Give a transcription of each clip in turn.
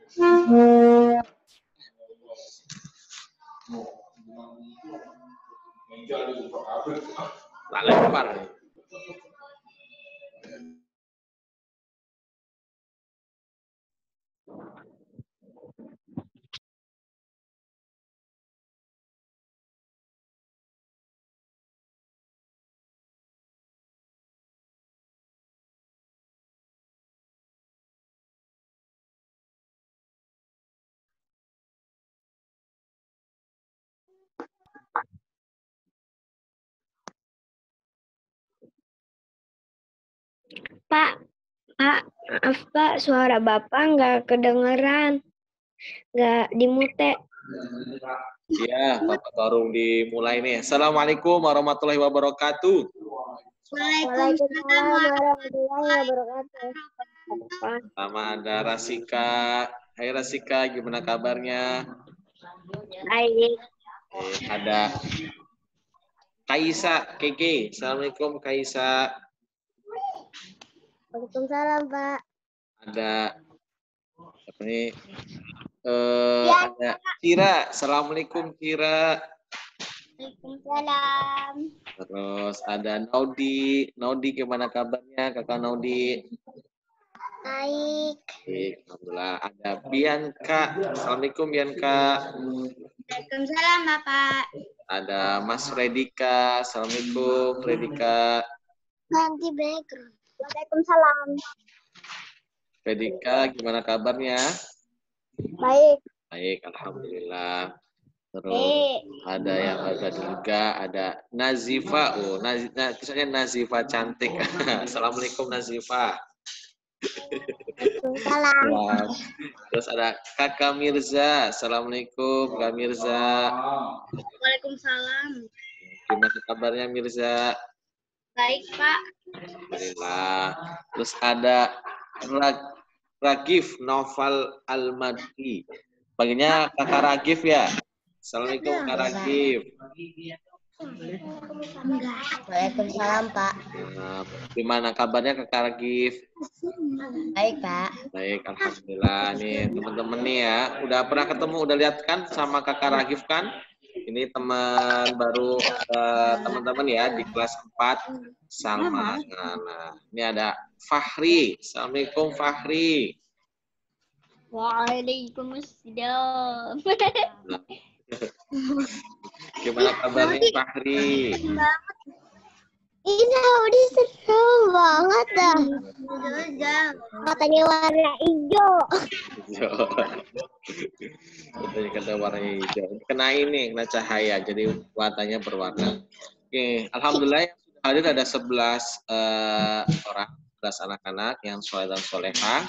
Tak lempar. Pak, maaf Pak, suara Bapak nggak kedengeran, nggak dimute. Ya, Bapak baru dimulai nih. Assalamualaikum warahmatullahi wabarakatuh. Waalaikumsalam warahmatullahi wabarakatuh. Sama ada Rasika. Hai Rasika, gimana kabarnya? Baik. Ada Kaisa, Keke. Assalamualaikum Kaisa. Waalaikumsalam Pak. Ada apa nih? Ada Kira. Assalamualaikum Kira. Waalaikumsalam. Terus ada Naudi. Naudi gimana kabarnya Kakak Naudi? Baik. Baik, alhamdulillah. Ada Bianca. Assalamualaikum Bianca. Waalaikumsalam Bapak. Ada Mas Fredika. Assalamualaikum Fredika. Ganti background. Waalaikumsalam. Fredika gimana kabarnya? Baik. Baik, alhamdulillah. Terus ada yang ada juga, ada Nazifa. Oh, tulisannya Nazifa cantik. Assalamualaikum Nazifa. Waalaikumsalam. Terus ada Kakak Mirza. Assalamualaikum Kak Mirza. Waalaikumsalam. Gimana kabarnya Mirza? Baik Pak. Alhamdulillah. Terus ada Ragif Noval Almadi. Baginya Kakak Ragif ya. Assalamualaikum Kak Ragif. Waalaikumsalam Pak. Gimana kabarnya Kakak Ragif? Baik Pak. Baik, alhamdulillah. Nih teman-teman nih ya, udah pernah ketemu, udah lihat kan sama Kakak Ragif kan? Ini teman baru teman-teman ya di kelas 4 Salma. Nah, ini ada Fahri. Assalamualaikum Fahri. Waalaikumsalam. Gimana kabarnya Fahri? Ini udah seru banget dah. Katanya warna hijau. Katanya kata warna hijau. Kena ini, kena cahaya, jadi warnanya berwarna. Oke, alhamdulillah yang sudah hadir ada 11 orang, 11 anak-anak yang soleh dan soleha.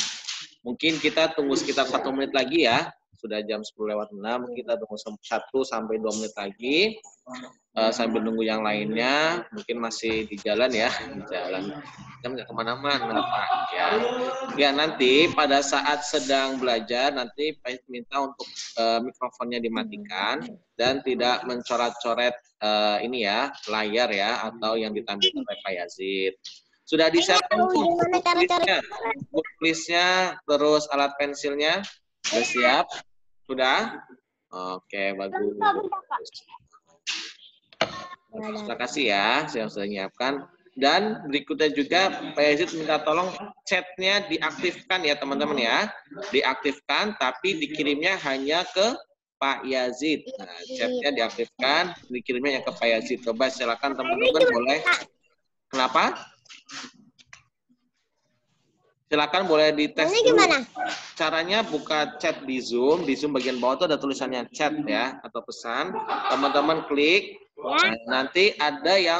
Mungkin kita tunggu sekitar 1 menit lagi ya. Sudah jam 10:06, kita tunggu 1 sampai 2 menit lagi. Sambil nunggu yang lainnya, mungkin masih di jalan ya, di jalan. Kita nggak kemana-mana Pak. Ya nanti pada saat sedang belajar, nanti Pak minta untuk mikrofonnya dimatikan dan tidak mencoret-coret ini ya, layar ya, atau yang ditampilkan oleh Pak Yazid. Sudah disiapkan tulisnya, terus alat pensilnya, sudah siap? Sudah? Oke, bagus. Terima kasih ya, saya sudah menyiapkan. Dan berikutnya juga Pak Yazid minta tolong chatnya diaktifkan ya teman-teman ya. Diaktifkan tapi dikirimnya hanya ke Pak Yazid. Nah, chatnya diaktifkan, dikirimnya ke Pak Yazid. Coba silakan teman-teman boleh. Kenapa? Silakan boleh dites dulu. Caranya buka chat di Zoom bagian bawah itu ada tulisannya chat ya atau pesan. Teman-teman klik. Nah, nanti ada yang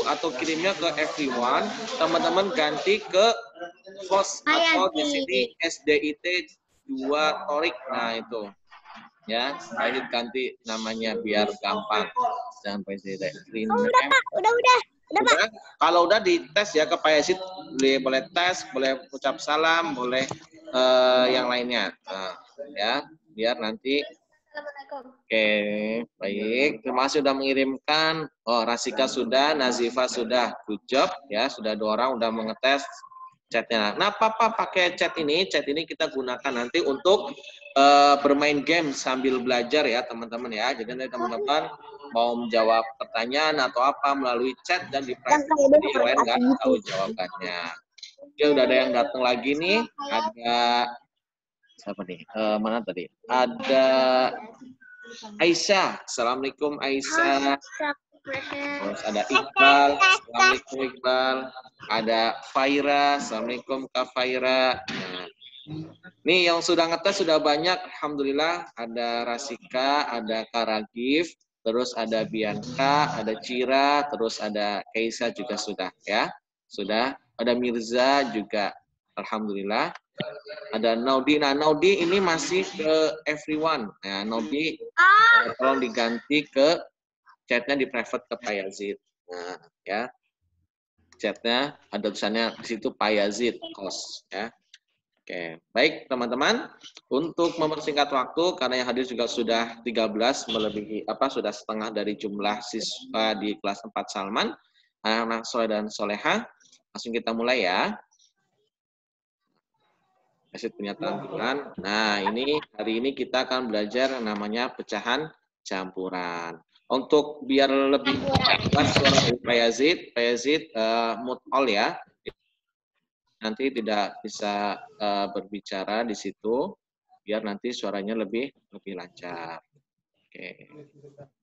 atau kirimnya ke everyone. Teman-teman ganti ke post atau di sini SDIT 2 Torik. Nah itu ya, saya ganti namanya biar gampang. Jangan PSDIT. Udah. Kalau udah dites ya ke Pak Yazid, boleh tes, boleh ucap salam, boleh yang lainnya. Nah, ya, biar nanti. Oke, baik. Terima kasih sudah mengirimkan. Oh, Rasika sudah, Nazifa sudah. Good job ya, sudah 2 orang udah mengetes. chatnya. Nah, Papa pakai chat ini kita gunakan nanti untuk bermain game sambil belajar ya teman-teman ya. Jadi nanti teman-teman mau menjawab pertanyaan atau apa melalui chat dan di private, jadi yang lain nggak tahu jawabannya. Oke, udah ada yang datang lagi nih. Ada siapa nih? Mana tadi? Ada Aisyah. Assalamualaikum Aisyah. Terus ada Iqbal. Assalamualaikum Iqbal. Ada Faira. Assalamualaikum Kak Faira. Nah, nih yang sudah ngetes sudah banyak. Alhamdulillah. Ada Rasika, ada Karagif, terus ada Bianca, ada Cira, terus ada Kaisa juga sudah ya. Sudah. Ada Mirza juga. Alhamdulillah. Ada Naudi. Nah, Naudi ini masih ke everyone. Nah, Naudi tolong diganti ke chatnya di private ke Pak Yazid. Nah, ya. Chatnya ada tulisannya di situ Pak Yazid kos ya. Oke, baik teman-teman. Untuk mempersingkat waktu karena yang hadir juga sudah 13 melebihi sudah setengah dari jumlah siswa di kelas 4 Salman, anak-anak soleh dan soleha. Langsung kita mulai ya. Kasih punya tampilan. Nah, ini hari ini kita akan belajar yang namanya pecahan campuran. Untuk biar lebih jelas suara dari Pak Yazid mute all ya. Nanti tidak bisa berbicara di situ, biar nanti suaranya lebih lancar. Oke.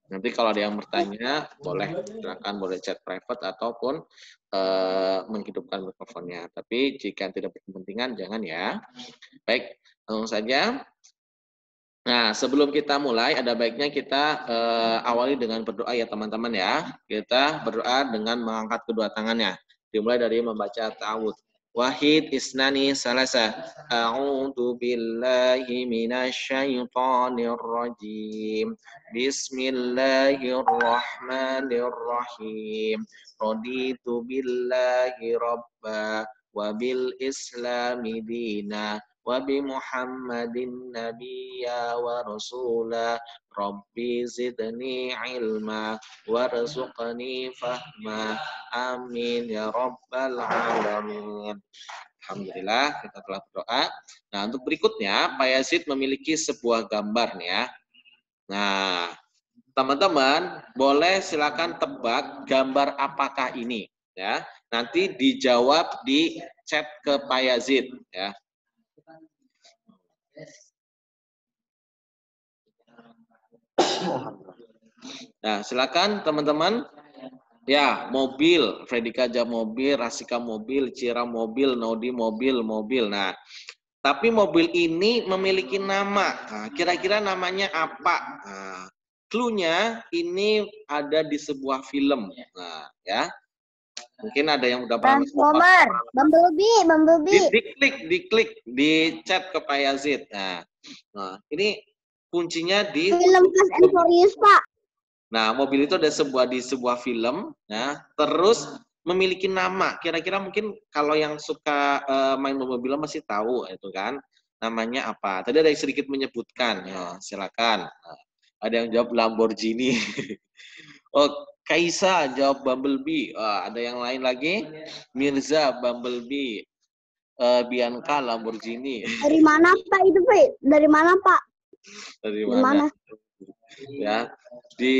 Nanti kalau ada yang bertanya, silakan boleh chat private ataupun menghidupkan mikrofonnya. Tapi jika tidak berkepentingan, jangan ya. Baik, langsung saja. Nah, sebelum kita mulai, ada baiknya kita awali dengan berdoa ya teman-teman ya. Kita berdoa dengan mengangkat kedua tangannya. Dimulai dari membaca ta'awudz. Wahid isnani salasa. A'udzu billahi minasyaitonir rajim. Bismillahirrahmanirrahim. Raditu billahi rabba wa bil islami dina wa bi Muhammadin nabiyya wa rasula. Rabbi zidni ilma warzuqni fahma. Amin ya rabbal alamin. Alhamdulillah kita telah berdoa. Nah, untuk berikutnya Pak Yazid memiliki sebuah gambar nih ya. Nah, teman-teman boleh silakan tebak gambar apakah ini ya. Nanti dijawab di chat ke Pak Yazid ya. Nah, silakan teman-teman. Ya, mobil, Freddy Kaja mobil, Rasika mobil, Cira mobil, Naudi mobil. Nah, tapi mobil ini memiliki nama. Nah, kira-kira namanya apa? Nah, clue-nya ini ada di sebuah film. Nah, ya. Mungkin ada yang udah pernah Transformer, Bumblebee. Diklik di chat ke Pak Yazid. Nah, ini kuncinya di Film Fast and Furious, Pak. Nah, mobil itu ada di sebuah film, ya, terus memiliki nama. Kira-kira mungkin kalau yang suka main mobil masih tahu itu kan, namanya apa? Tadi ada yang sedikit menyebutkan. Silakan. Ada yang jawab Lamborghini. Oh, Kaisa jawab Bumblebee. Ada yang lain lagi? Mirza Bumblebee. Bianca Lamborghini. Dari mana Pak itu, Pak? Dari mana Pak? Dari mana? Ya, di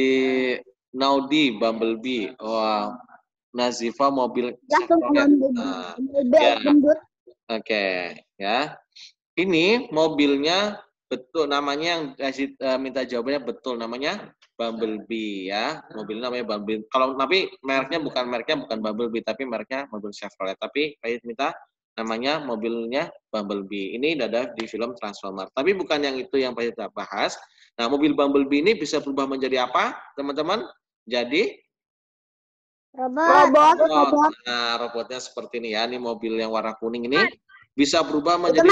Naudi Bumblebee. Wah, Nazifa mobil Chevrolet. Ya. Oke, ya. Ini mobilnya betul namanya yang minta jawabannya betul namanya Bumblebee ya. Mobilnya namanya Bumblebee. Kalau tapi mereknya bukan Bumblebee tapi mereknya mobil Chevrolet. Tapi kayak minta namanya mobilnya Bumblebee. Ini ada di film Transformer. Tapi bukan yang itu yang kita bahas. Nah, mobil Bumblebee ini bisa berubah menjadi apa, teman-teman? Jadi robot. Nah, robotnya seperti ini ya. Ini mobil yang warna kuning ini bisa berubah menjadi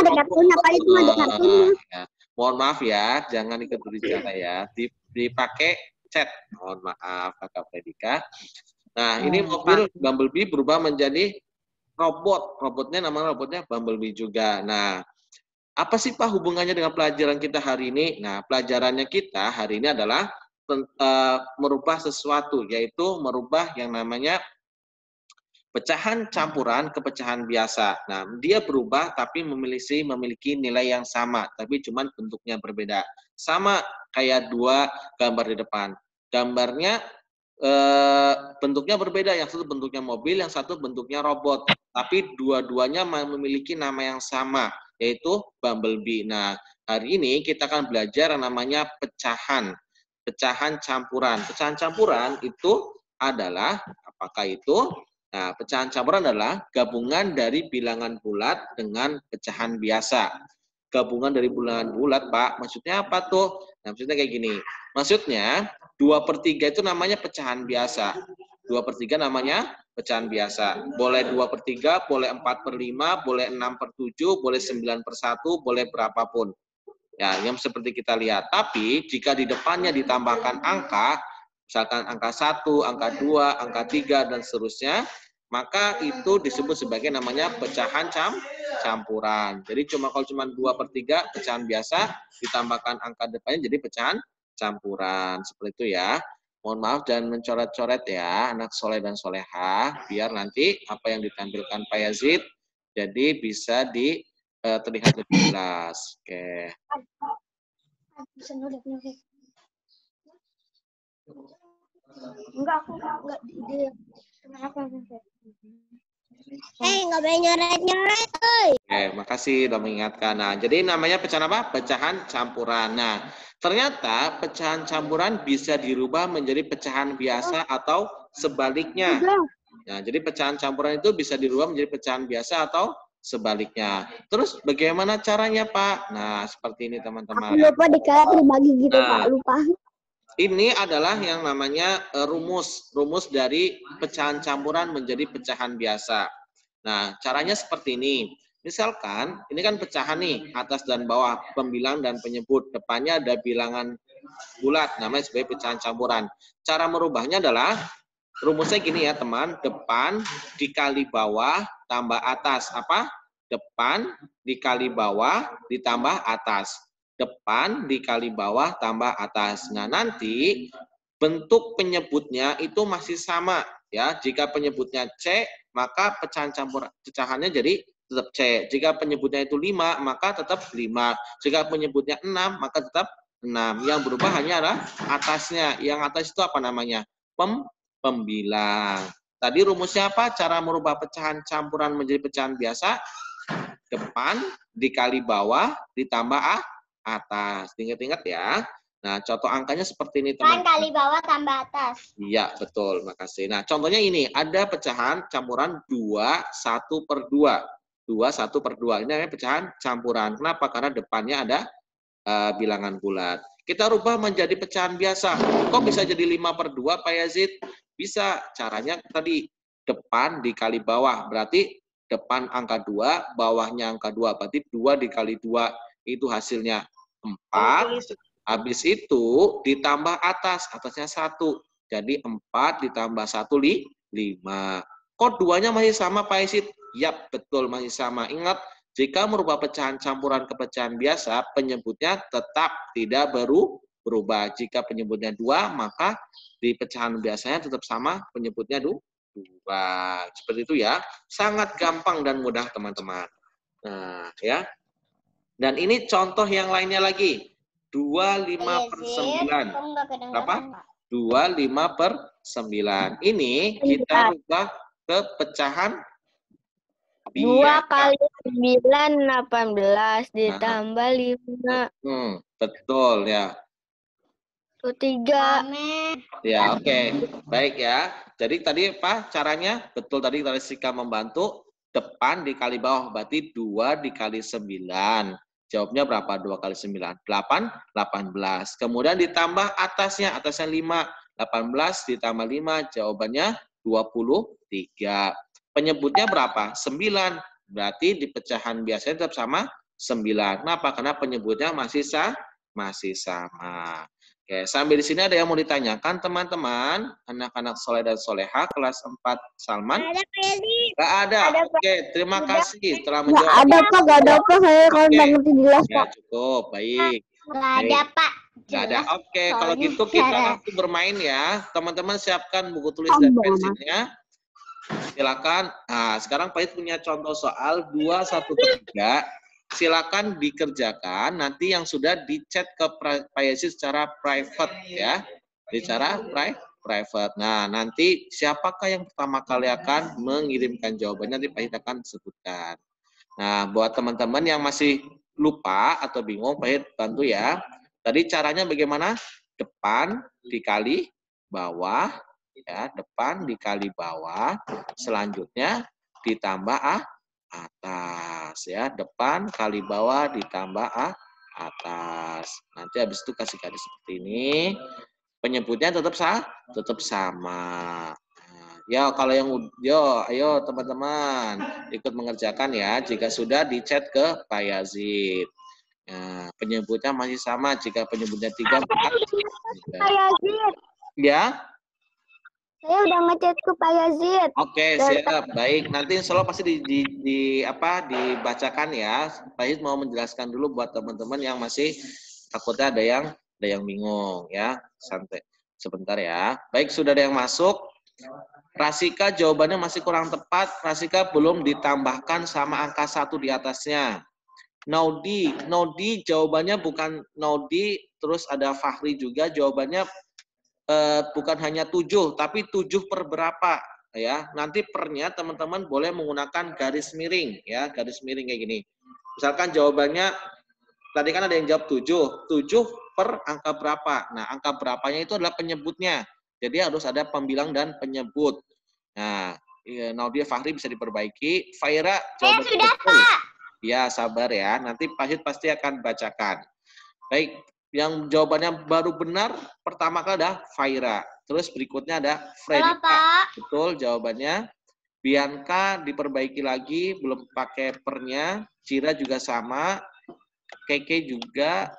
ya. Mohon maaf ya, jangan ikut berbicara ya. Dipakai chat. Mohon maaf, Kakak Predika. Nah, ini mobil Bumblebee berubah menjadi robot. Namanya robotnya Bumblebee juga. Nah, apa sih Pak hubungannya dengan pelajaran kita hari ini? Nah, pelajarannya kita hari ini adalah merubah sesuatu, yaitu merubah yang namanya Pecahan campuran ke pecahan biasa. Nah, dia berubah tapi memiliki nilai yang sama, tapi cuman bentuknya berbeda. Sama kayak dua gambar di depan. Gambarnya bentuknya berbeda, yang satu bentuknya mobil, yang satu bentuknya robot. Tapi dua-duanya memiliki nama yang sama, yaitu Bumblebee. Nah, hari ini kita akan belajar yang namanya pecahan campuran. Pecahan campuran itu adalah, apakah itu? Nah, pecahan campuran adalah gabungan dari bilangan bulat dengan pecahan biasa. Gabungan dari bilangan bulat, Pak. Maksudnya apa tuh? Nah, maksudnya kayak gini. Maksudnya, 2/3 itu namanya pecahan biasa. 2/3 namanya pecahan biasa. Boleh 2/3, boleh 4/5, boleh 6/7, boleh 9/1, boleh berapapun. Ya, yang seperti kita lihat. Tapi, jika di depannya ditambahkan angka, misalkan angka 1, angka 2, angka 3, dan seterusnya, maka itu disebut sebagai namanya pecahan campuran. Jadi kalau cuma 2/3 pecahan biasa, ditambahkan angka depannya jadi pecahan campuran. Seperti itu ya. Mohon maaf dan mencoret-coret ya, anak soleh dan solehah, biar nanti apa yang ditampilkan Pak Yazid, jadi bisa terlihat lebih jelas. Oke. Enggak, aku enggak ide. Kenapa? Nggak boleh nyoret-nyoret, Oke, makasih udah mengingatkan. Nah, jadi namanya pecahan apa? Pecahan campuran. Nah, ternyata pecahan campuran bisa dirubah menjadi pecahan biasa atau sebaliknya. Nah, jadi pecahan campuran itu bisa dirubah menjadi pecahan biasa atau sebaliknya. Terus bagaimana caranya, Pak? Nah, seperti ini teman-teman. Aku lupa dikala terbagi gitu, Pak. Lupa. Ini adalah yang namanya rumus dari pecahan campuran menjadi pecahan biasa. Nah, caranya seperti ini. Misalkan, ini kan pecahan nih, atas dan bawah, pembilang dan penyebut. Depannya ada bilangan bulat, namanya sebagai pecahan campuran. Cara merubahnya adalah, rumusnya gini ya teman, depan dikali bawah tambah atas. Apa? Depan dikali bawah ditambah atas. Depan dikali bawah tambah atas. Nah, nanti bentuk penyebutnya itu masih sama ya. Jika penyebutnya C, maka pecahannya jadi tetap C. Jika penyebutnya itu 5, maka tetap 5. Jika penyebutnya 6, maka tetap 6. Yang berubah hanya adalah atasnya. Yang atas itu apa namanya? Pembilang. Tadi rumusnya apa? Cara merubah pecahan campuran menjadi pecahan biasa. Depan dikali bawah ditambah atas. Ingat-ingat ya. Nah, contoh angkanya seperti ini, teman-teman. Kali bawah tambah atas. Iya, betul. Makasih. Nah, contohnya ini. Ada pecahan campuran 2/1/2. 2/1/2. Ini namanya pecahan campuran. Kenapa? Karena depannya ada bilangan bulat. Kita rubah menjadi pecahan biasa. Kok bisa jadi 5/2, Pak Yazid? Bisa. Caranya tadi. Depan dikali bawah. Berarti depan angka 2, bawahnya angka 2. Berarti 2 dikali 2. Itu hasilnya 4. Habis itu ditambah atasnya 1. Jadi 4 ditambah 1, 5. Kok 2-nya masih sama, Pak Isid? Yap, betul masih sama. Ingat, jika merubah pecahan campuran ke pecahan biasa, penyebutnya tetap tidak berubah. Jika penyebutnya 2, maka di pecahan biasanya tetap sama, penyebutnya 2. Seperti itu ya. Sangat gampang dan mudah, teman-teman. Nah, ya. Dan ini contoh yang lainnya lagi. 25/9. Berapa? 25/9. Ini kita rubah ke pecahan 2 kali 9, 18 ditambah 5. Betul ya. 3. Ya, oke. Baik ya. Jadi tadi apa caranya? Betul tadi Sika membantu. Depan dikali bawah berarti 2 dikali 9. Jawabnya berapa? 2 kali 9. 18. Kemudian ditambah atasnya 5. 18 ditambah 5, jawabannya 23. Penyebutnya berapa? 9. Berarti di pecahan biasanya tetap sama 9. Kenapa? Karena penyebutnya masih sama. Oke, sambil di sini ada yang mau ditanyakan teman-teman, anak-anak soleh dan soleha kelas 4 Salman? Ada Pak Yazid. Nggak ada. Oke, terima kasih telah Nggak menjawab. ada Pak, nggak ada Pak. Saya kalau nggak ngerti jelas Ya, Pak. cukup. Baik. Nggak ada Pak. Nggak ada. Oke, kalau soalnya gitu kita cara. langsung bermain ya. Teman-teman siapkan buku tulis dan pensilnya. Silakan. Nah, sekarang Pak Yud punya contoh soal 2, 1, 3. Silakan dikerjakan. Nanti yang sudah di-chat ke Pak Yazid secara private ya. Secara private. Nah, nanti siapakah yang pertama kali akan mengirimkan jawabannya, nanti Pak Yud akan sebutkan. Nah, buat teman-teman yang masih lupa atau bingung, Pak Yud bantu ya. Tadi caranya bagaimana? Depan dikali bawah, ya, depan dikali bawah, selanjutnya ditambah atas, ya, depan kali bawah ditambah atas. Nanti habis itu kasih garis seperti ini. Penyebutnya tetap sama. Nah, ya, kalau yang ayo teman-teman ikut mengerjakan ya. Jika sudah di-chat ke Pak Yazid. Nah, penyebutnya masih sama. Jika penyebutnya 3, maka Pak Yazid. ya. Saya udah ngechat ke Pak Yazid. Oke, siap. Baik, nanti insya Allah pasti dibacakan ya. Pak Yazid mau menjelaskan dulu buat teman-teman yang masih takutnya ada yang bingung ya. Santai sebentar ya. Baik, sudah ada yang masuk. Rasika jawabannya masih kurang tepat. Rasika belum ditambahkan sama angka 1 di atasnya. Naudi jawabannya bukan Naudi, terus ada Fahri juga jawabannya bukan hanya 7, tapi 7 per berapa ya. Nanti pernya teman-teman boleh menggunakan garis miring ya, garis miring kayak gini. Misalkan jawabannya tadi kan ada yang jawab 7 per angka berapa. Nah, angka berapanya itu adalah penyebutnya. Jadi harus ada pembilang dan penyebut. Nah, Nadia Fahri bisa diperbaiki. Faira jawabannya sudah, betul. Pak. Ya, sabar ya. Nanti Pak Yud pasti akan bacakan. Baik, yang jawabannya baru benar pertama kali ada Faira. Terus berikutnya ada Freddy. Betul jawabannya. Bianca diperbaiki lagi, belum pakai pernya. Cira juga sama. Keke juga.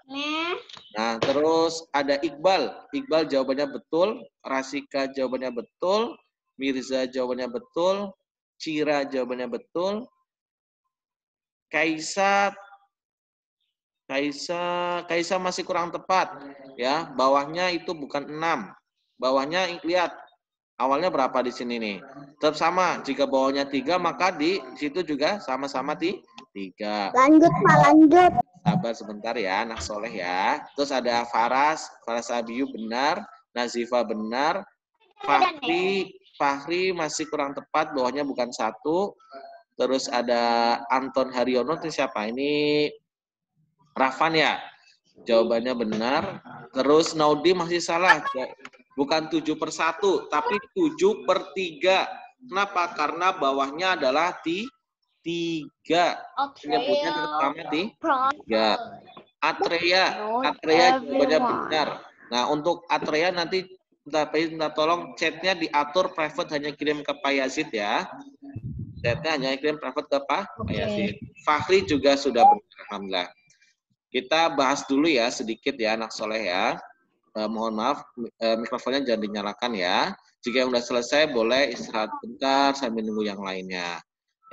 Nah, terus ada Iqbal. Iqbal jawabannya betul. Rasika jawabannya betul. Mirza jawabannya betul. Cira jawabannya betul. Kaisa masih kurang tepat ya. Bawahnya itu bukan 6. Bawahnya lihat awalnya berapa di sini nih. Tetap sama. Jika bawahnya 3 maka di situ juga sama-sama 3. Lanjut, Pak, lanjut. Sabar sebentar ya, anak soleh ya. Terus ada Faras Abiyu benar, Nazifa benar, Fahri masih kurang tepat, bawahnya bukan 1. Terus ada Anton Haryono, itu siapa? Ini Rafan ya, jawabannya benar. Terus Naudi masih salah, bukan 7 per 1, tapi 7 per 3. Kenapa? Karena bawahnya adalah 3. Penyebutnya pertama 3. Atreya jawabannya benar. Nah, untuk Atreya nanti minta tolong chatnya diatur private, hanya kirim ke Pak Yazid ya. Chatnya hanya kirim private ke Pak Yazid. Fahri juga sudah benar, alhamdulillah. Kita bahas dulu ya sedikit ya anak soleh ya. Mohon maaf mikrofonnya jangan dinyalakan ya. Jika yang sudah selesai boleh istirahat bentar sambil nunggu yang lainnya.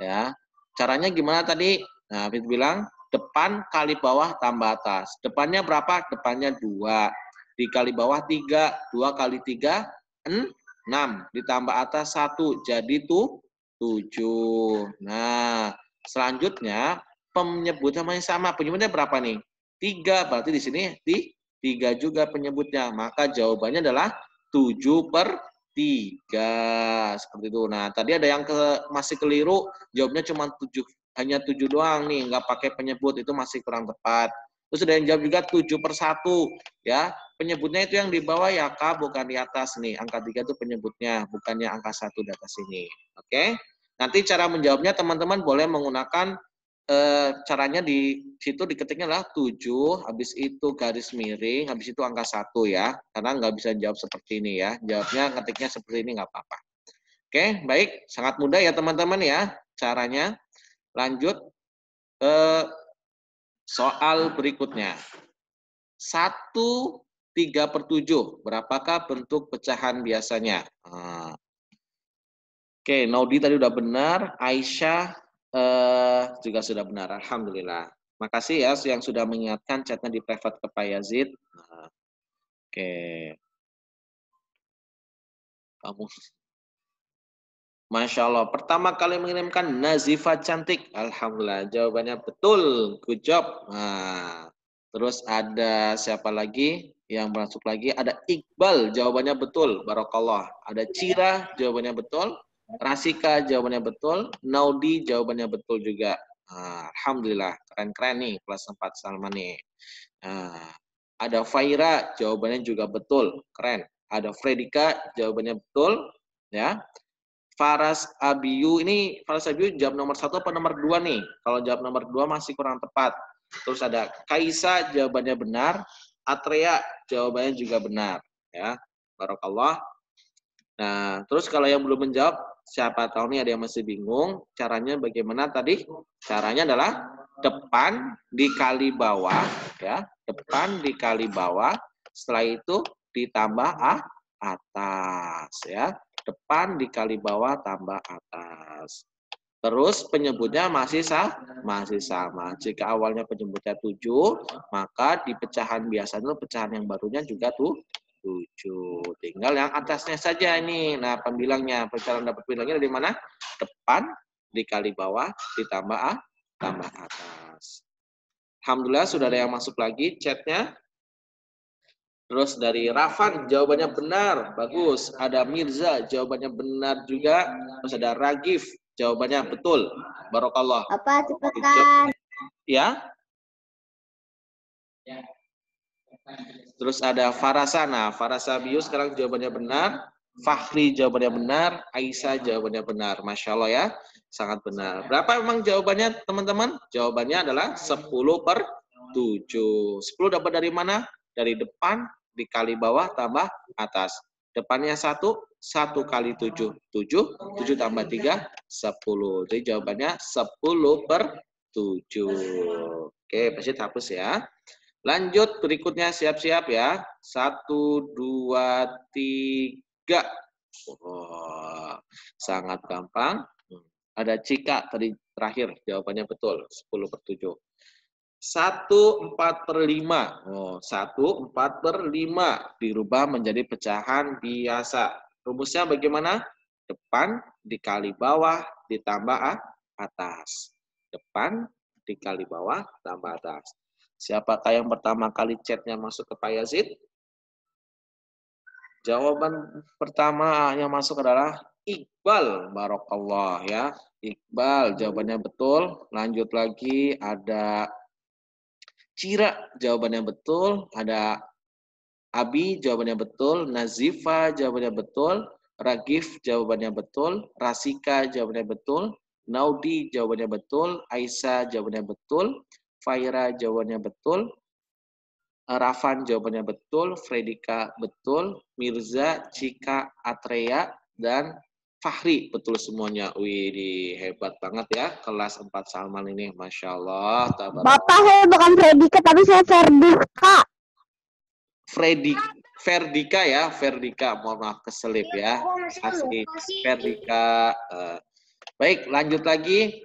Ya. Caranya gimana tadi? Nah, Fit bilang depan kali bawah tambah atas. Depannya berapa? Depannya 2. Dikali bawah 3. 2 kali 3 6. Ditambah atas 1. Jadi tuh 7. Nah, selanjutnya penyebutnya masih sama. Penyebutnya berapa nih? 3, berarti di sini 3 juga penyebutnya. Maka jawabannya adalah 7 per 3. Seperti itu. Nah, tadi ada yang masih keliru, jawabnya cuma 7, hanya 7 doang nih, nggak pakai penyebut, itu masih kurang tepat. Terus ada yang jawab juga 7 per 1. Ya, penyebutnya itu yang di bawah ya, Kak, bukan di atas nih. Angka 3 itu penyebutnya, bukannya angka 1 di atas ini. Oke? Nanti cara menjawabnya teman-teman boleh menggunakan caranya di situ diketiknya adalah 7, habis itu garis miring, habis itu angka 1 ya. Karena nggak bisa jawab seperti ini ya. Jawabnya ngetiknya seperti ini nggak apa-apa. Oke, baik. Sangat mudah ya teman-teman ya caranya. Lanjut ke soal berikutnya. 1/3/7. Berapakah bentuk pecahan biasanya? Oke, Naudi tadi udah benar. Aisyah juga sudah benar, alhamdulillah. Makasih ya yang sudah mengingatkan, chatnya di private ke Pak Yazid. Oke. Kamu Masya Allah. Pertama kali mengirimkan Nazifa cantik. Alhamdulillah. Jawabannya betul. Good job. Nah, terus ada siapa lagi yang masuk lagi? Ada Iqbal. Jawabannya betul. Barakallah. Ada Cira. Jawabannya betul. Rasika. Jawabannya betul. Naudi. Jawabannya betul juga. Nah, Alhamdulillah. Keren-keren nih. Kelas 4 Salman nih. Nah, ada Faira. Jawabannya juga betul. Keren. Ada Fredika. Jawabannya betul. Ya. Faras Abiyu ini Faras Abiyu jawab nomor 1 apa nomor 2 nih? Kalau jawab nomor 2 masih kurang tepat. Terus ada Kaisa jawabannya benar, Atrea jawabannya juga benar ya. Barakallah. Nah, terus kalau yang belum menjawab siapa tahu nih ada yang masih bingung, caranya bagaimana tadi? Caranya adalah depan dikali bawah ya, depan dikali bawah, setelah itu ditambah atas ya. Depan dikali bawah tambah atas. Terus penyebutnya masih sama. Jika awalnya penyebutnya 7, maka di pecahan biasa itu pecahan yang barunya juga 7. Tinggal yang atasnya saja ini. Nah, pembilangnya, cara dapat bilangnya dari mana? Depan dikali bawah ditambah tambah atas. Alhamdulillah sudah ada yang masuk lagi chatnya. Terus dari Rafan, jawabannya benar. Bagus. Ada Mirza, jawabannya benar juga. Terus ada Ragif, jawabannya betul. Barakallah. Apa cepetan? Ya. Terus ada Farasana. Farasabiu sekarang jawabannya benar. Fahri jawabannya benar. Aisyah jawabannya benar. Masya Allah ya. Sangat benar. Berapa memang jawabannya teman-teman? Jawabannya adalah 10/7. 10 dapat dari mana? Dari depan dikali bawah tambah atas. Depannya 1, 1 kali 7. 7, 7 tambah 3, 10. Jadi jawabannya 10/7. Oke, pasti hapus ya. Lanjut berikutnya siap-siap ya. 1, 2, 3. Oh, sangat gampang. Ada Cika tadi terakhir jawabannya betul 10/7. 1/4/5. Oh, 1/4/5 dirubah menjadi pecahan biasa. Rumusnya bagaimana? Depan dikali bawah ditambah atas. Depan dikali bawah tambah atas. Siapakah yang pertama kali chatnya masuk ke Pak Yazid? Jawaban pertama yang masuk adalah Iqbal. Barakallah ya. Iqbal jawabannya betul. Lanjut lagi ada Cira jawabannya betul. Ada Abi jawabannya betul. Nazifa jawabannya betul. Ragif jawabannya betul. Rasika jawabannya betul. Naudi jawabannya betul. Aisyah jawabannya betul. Faira jawabannya betul. Rafan jawabannya betul. Fredika betul. Mirza, Cika, Atrea, dan Fahri betul semuanya. Wih, hebat banget ya kelas 4 Salman ini. Masya Allah. Bapak saya bukan Fredika tapi saya Ferdika. Ferdika ya, Ferdika. Mohon maaf keselip ya. Asli Ferdika. Baik, lanjut lagi.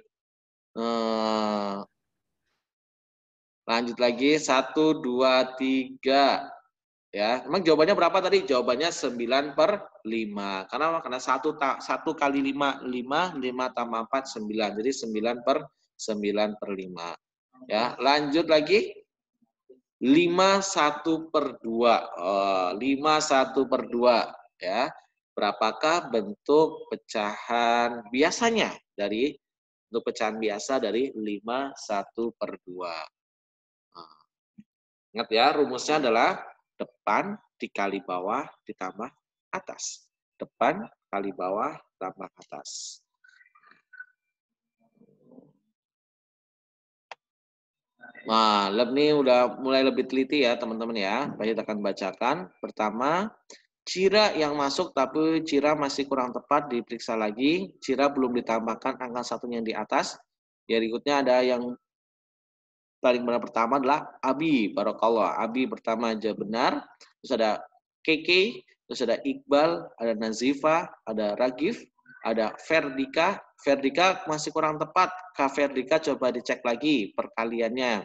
Lanjut lagi 1, 2, 3. Ya, emang jawabannya berapa tadi? Jawabannya 9/5. Karena 1 kali 5, 5 tambah 4, 9. Jadi 9/5. Ya, lanjut lagi. 5/1/2. 5/1/2 ya. Berapakah bentuk pecahan biasanya dari bentuk pecahan biasa dari 5/1/2? Ingat ya, rumusnya adalah depan dikali bawah ditambah atas. Depan kali bawah tambah atas. Nah, lab nih udah mulai lebih teliti ya teman-teman ya. Kita akan bacakan. Pertama, Cira yang masuk tapi Cira masih kurang tepat, diperiksa lagi. Cira belum ditambahkan angka satunya di atas. Berikutnya ada yang paling benar pertama adalah Abi. Barakallah. Abi pertama aja benar. Terus ada Keke, terus ada Iqbal, ada Nazifa, ada Ragif, ada Ferdika. Ferdika masih kurang tepat. Kak Ferdika coba dicek lagi perkaliannya.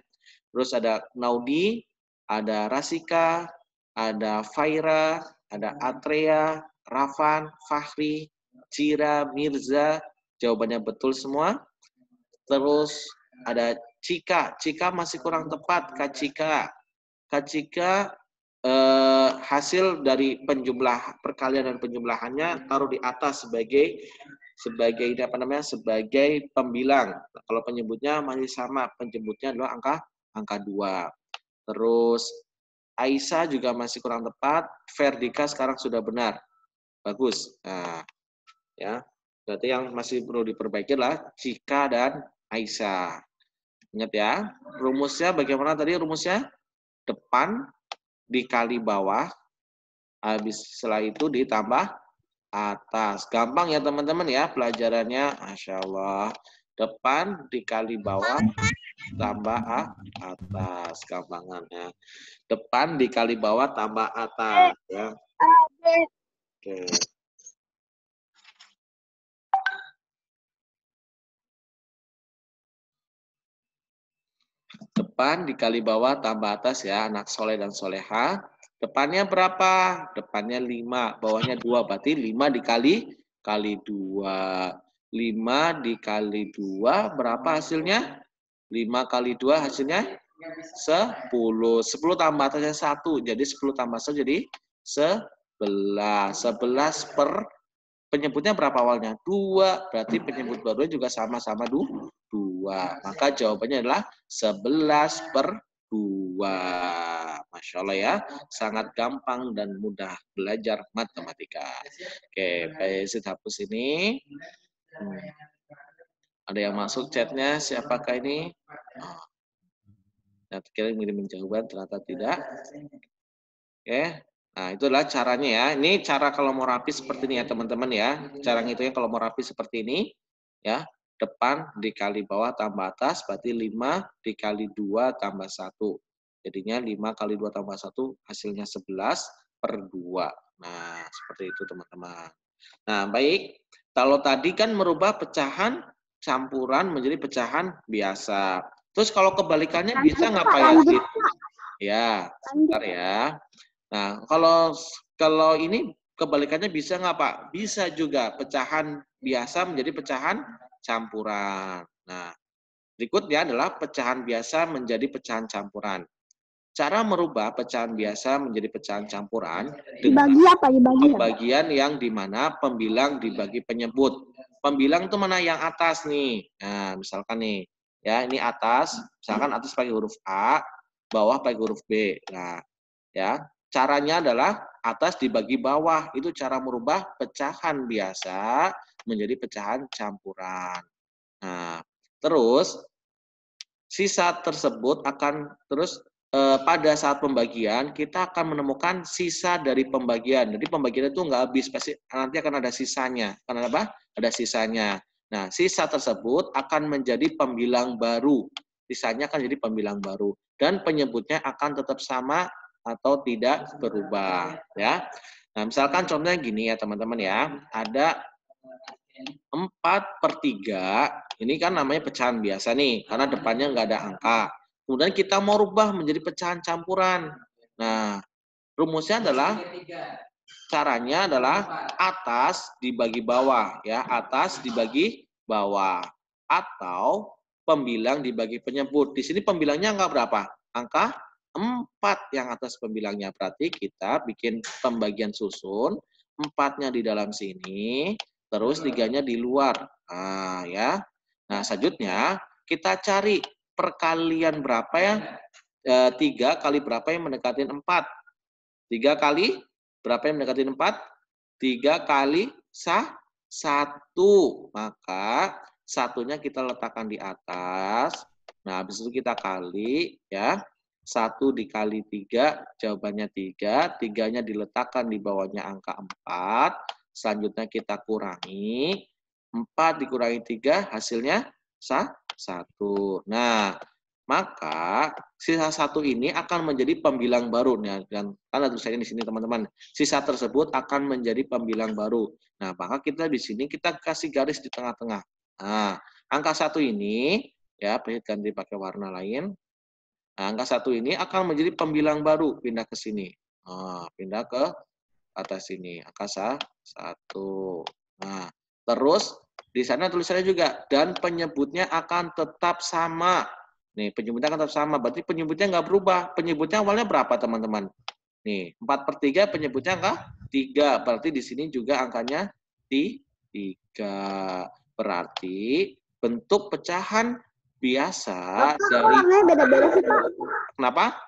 Terus ada Naudi, ada Rasika, ada Faira, ada Atrea, Rafan, Fahri, Cira, Mirza, jawabannya betul semua. Terus ada Cika, Cika masih kurang tepat, Kak Cika. Kak Cika hasil dari penjumlah perkalian dan penjumlahannya taruh di atas sebagai ini apa namanya, sebagai pembilang. Kalau penyebutnya masih sama, penyebutnya adalah angka 2. Terus Aisyah juga masih kurang tepat, Ferdika sekarang sudah benar. Bagus. Nah, ya. Berarti yang masih perlu diperbaiki adalah Cika dan Aisyah. Ingat ya, rumusnya bagaimana tadi rumusnya? Depan dikali bawah, habis setelah itu ditambah atas. Gampang ya teman-teman ya pelajarannya. Masya Allah. Depan dikali bawah tambah atas. Gampangannya. Depan dikali bawah tambah atas. Ya. Oke. Depan dikali bawah tambah atas ya. Anak soleh dan soleha. Depannya berapa? Depannya 5. Bawahnya 2. Berarti 5 kali 2. 5 dikali 2 berapa hasilnya? 5 kali 2 hasilnya 10. 10 tambah atasnya 1. Jadi 10 tambah 1 jadi 11. 11 per penyebutnya berapa awalnya? 2. Berarti penyebut barunya juga sama-sama 2. Maka jawabannya adalah 11 per 2. Masya Allah ya. Sangat gampang dan mudah belajar matematika. Oke, Pak Yazid hapus ini. Ada yang masuk chatnya, siapakah ini? Oh. Nah, kira ngirimin jawaban, ternyata tidak. Oke, nah itu adalah caranya ya. Ini cara kalau mau rapi seperti ini ya teman-teman ya. Cara ngitungnya kalau mau rapi seperti ini, ya. Depan dikali bawah tambah atas, berarti 5 dikali 2 tambah 1. Jadinya 5 kali 2 tambah 1, hasilnya 11 per 2. Nah, seperti itu teman-teman. Nah, baik. Kalau tadi kan merubah pecahan campuran menjadi pecahan biasa. Terus kalau kebalikannya bisa nggak Pak Yazid? Ya, sebentar ya. Nah, kalau ini kebalikannya bisa nggak Pak? Bisa juga. Pecahan biasa menjadi pecahan campuran. Nah, berikutnya adalah pecahan biasa menjadi pecahan campuran. Cara merubah pecahan biasa menjadi pecahan campuran dengan Dibagi apa? Dibagi apa? pembagian yang dimana pembilang dibagi penyebut. Pembilang itu mana yang atas nih. Nah, misalkan nih, ya ini atas, misalkan atas pakai huruf A, bawah pakai huruf B. Nah, ya caranya adalah atas dibagi bawah. Itu cara merubah pecahan biasa menjadi pecahan campuran. Nah, terus sisa tersebut akan terus pada saat pembagian kita akan menemukan sisa dari pembagian. Jadi pembagian itu nggak habis, pasti nanti akan ada sisanya. Karena apa? Ada sisanya. Nah, sisa tersebut akan menjadi pembilang baru. Sisanya akan jadi pembilang baru dan penyebutnya akan tetap sama atau tidak berubah, ya. Nah, misalkan contohnya gini ya teman-teman ya, ada 4/3, ini kan namanya pecahan biasa nih, karena depannya nggak ada angka. Kemudian kita mau rubah menjadi pecahan campuran. Nah, rumusnya adalah, caranya adalah atas dibagi bawah, ya, atas dibagi bawah. Atau pembilang dibagi penyebut. Di sini pembilangnya angka berapa? Angka 4 yang atas pembilangnya. Berarti kita bikin pembagian susun, 4-nya di dalam sini, terus 3-nya di luar. Nah, ya. Nah, selanjutnya kita cari perkalian berapa ya? 3 kali berapa yang mendekati 4? 3 kali berapa yang mendekati 4? 3 kali 1. Maka satunya kita letakkan di atas. Nah, habis itu kita kali ya. 1 dikali 3, jawabannya 3. 3-nya diletakkan di bawahnya angka 4. Selanjutnya kita kurangi. 4 dikurangi 3, hasilnya 1. Nah, maka sisa 1 ini akan menjadi pembilang baru. Nah, dan kan ada tulisannya di sini teman-teman. Sisa tersebut akan menjadi pembilang baru. Nah, maka kita di sini kita kasih garis di tengah-tengah. Nah, angka 1 ini ya, ganti pakai warna lain. Nah, angka 1 ini akan menjadi pembilang baru, pindah ke sini. Nah, pindah ke atas sini. Angka 1. Nah, terus di sana tulisannya juga, dan penyebutnya akan tetap sama. Nih, penyebutnya akan tetap sama, berarti penyebutnya nggak berubah. Penyebutnya awalnya berapa, teman-teman? Nih, 4/3 penyebutnya angka 3. Berarti di sini juga angkanya 3. Berarti bentuk pecahan biasa Kok dari... warnanya beda-beda sih, Pak? Kenapa?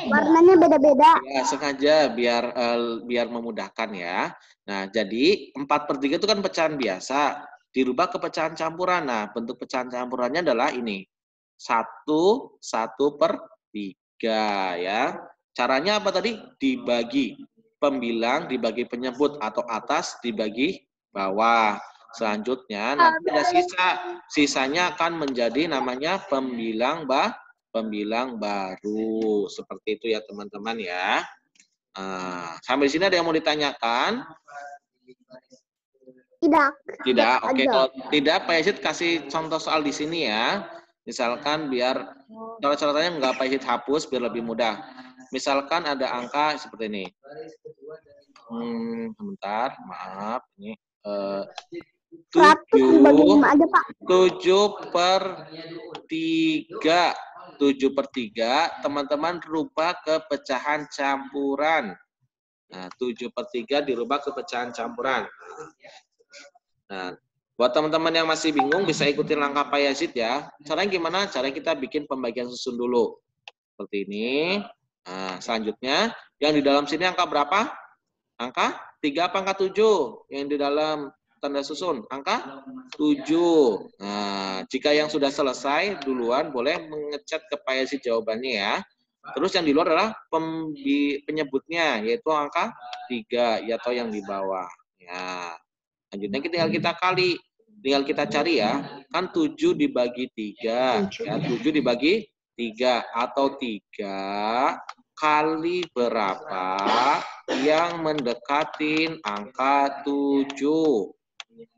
Warnanya beda-beda. Ya, sengaja biar memudahkan ya. Nah, jadi 4/3 itu kan pecahan biasa, dirubah ke pecahan campuran. Nah, bentuk pecahan campurannya adalah ini. 1/3 ya. Caranya apa tadi? Dibagi pembilang, dibagi penyebut atau atas, dibagi bawah. Selanjutnya nanti ada sisa. Sisanya akan menjadi namanya pembilang baru. Seperti itu ya teman-teman ya. Nah, sampai sini ada yang mau ditanyakan? Tidak. Tidak. Oke, Aja. kalau tidak Pak Yazid kasih contoh soal di sini ya. Misalkan biar cara-caranya nggak Pak Yazid hapus biar lebih mudah. Misalkan ada angka seperti ini. Sebentar, maaf ini 100 dibagi 5 aja, Pak. 7/3. 7/3, teman-teman rubah ke pecahan campuran. Nah, 7/3 dirubah ke pecahan campuran. Nah, buat teman-teman yang masih bingung bisa ikutin langkah Pak Yazid ya. Caranya gimana? Caranya kita bikin pembagian susun dulu. Seperti ini. Nah, selanjutnya yang di dalam sini angka berapa? Angka 3 apa angka 7? Yang di dalam tanda susun angka 7. Nah, jika yang sudah selesai duluan boleh mengechat ke Pak Yazid jawabannya ya. Terus yang di luar adalah penyebutnya yaitu angka 3 atau yang di bawah. Ya. Selanjutnya tinggal kita kali, tinggal kita cari ya. Kan 7 dibagi 3, ya 7 dibagi 3 atau 3 kali berapa yang mendekatin angka 7.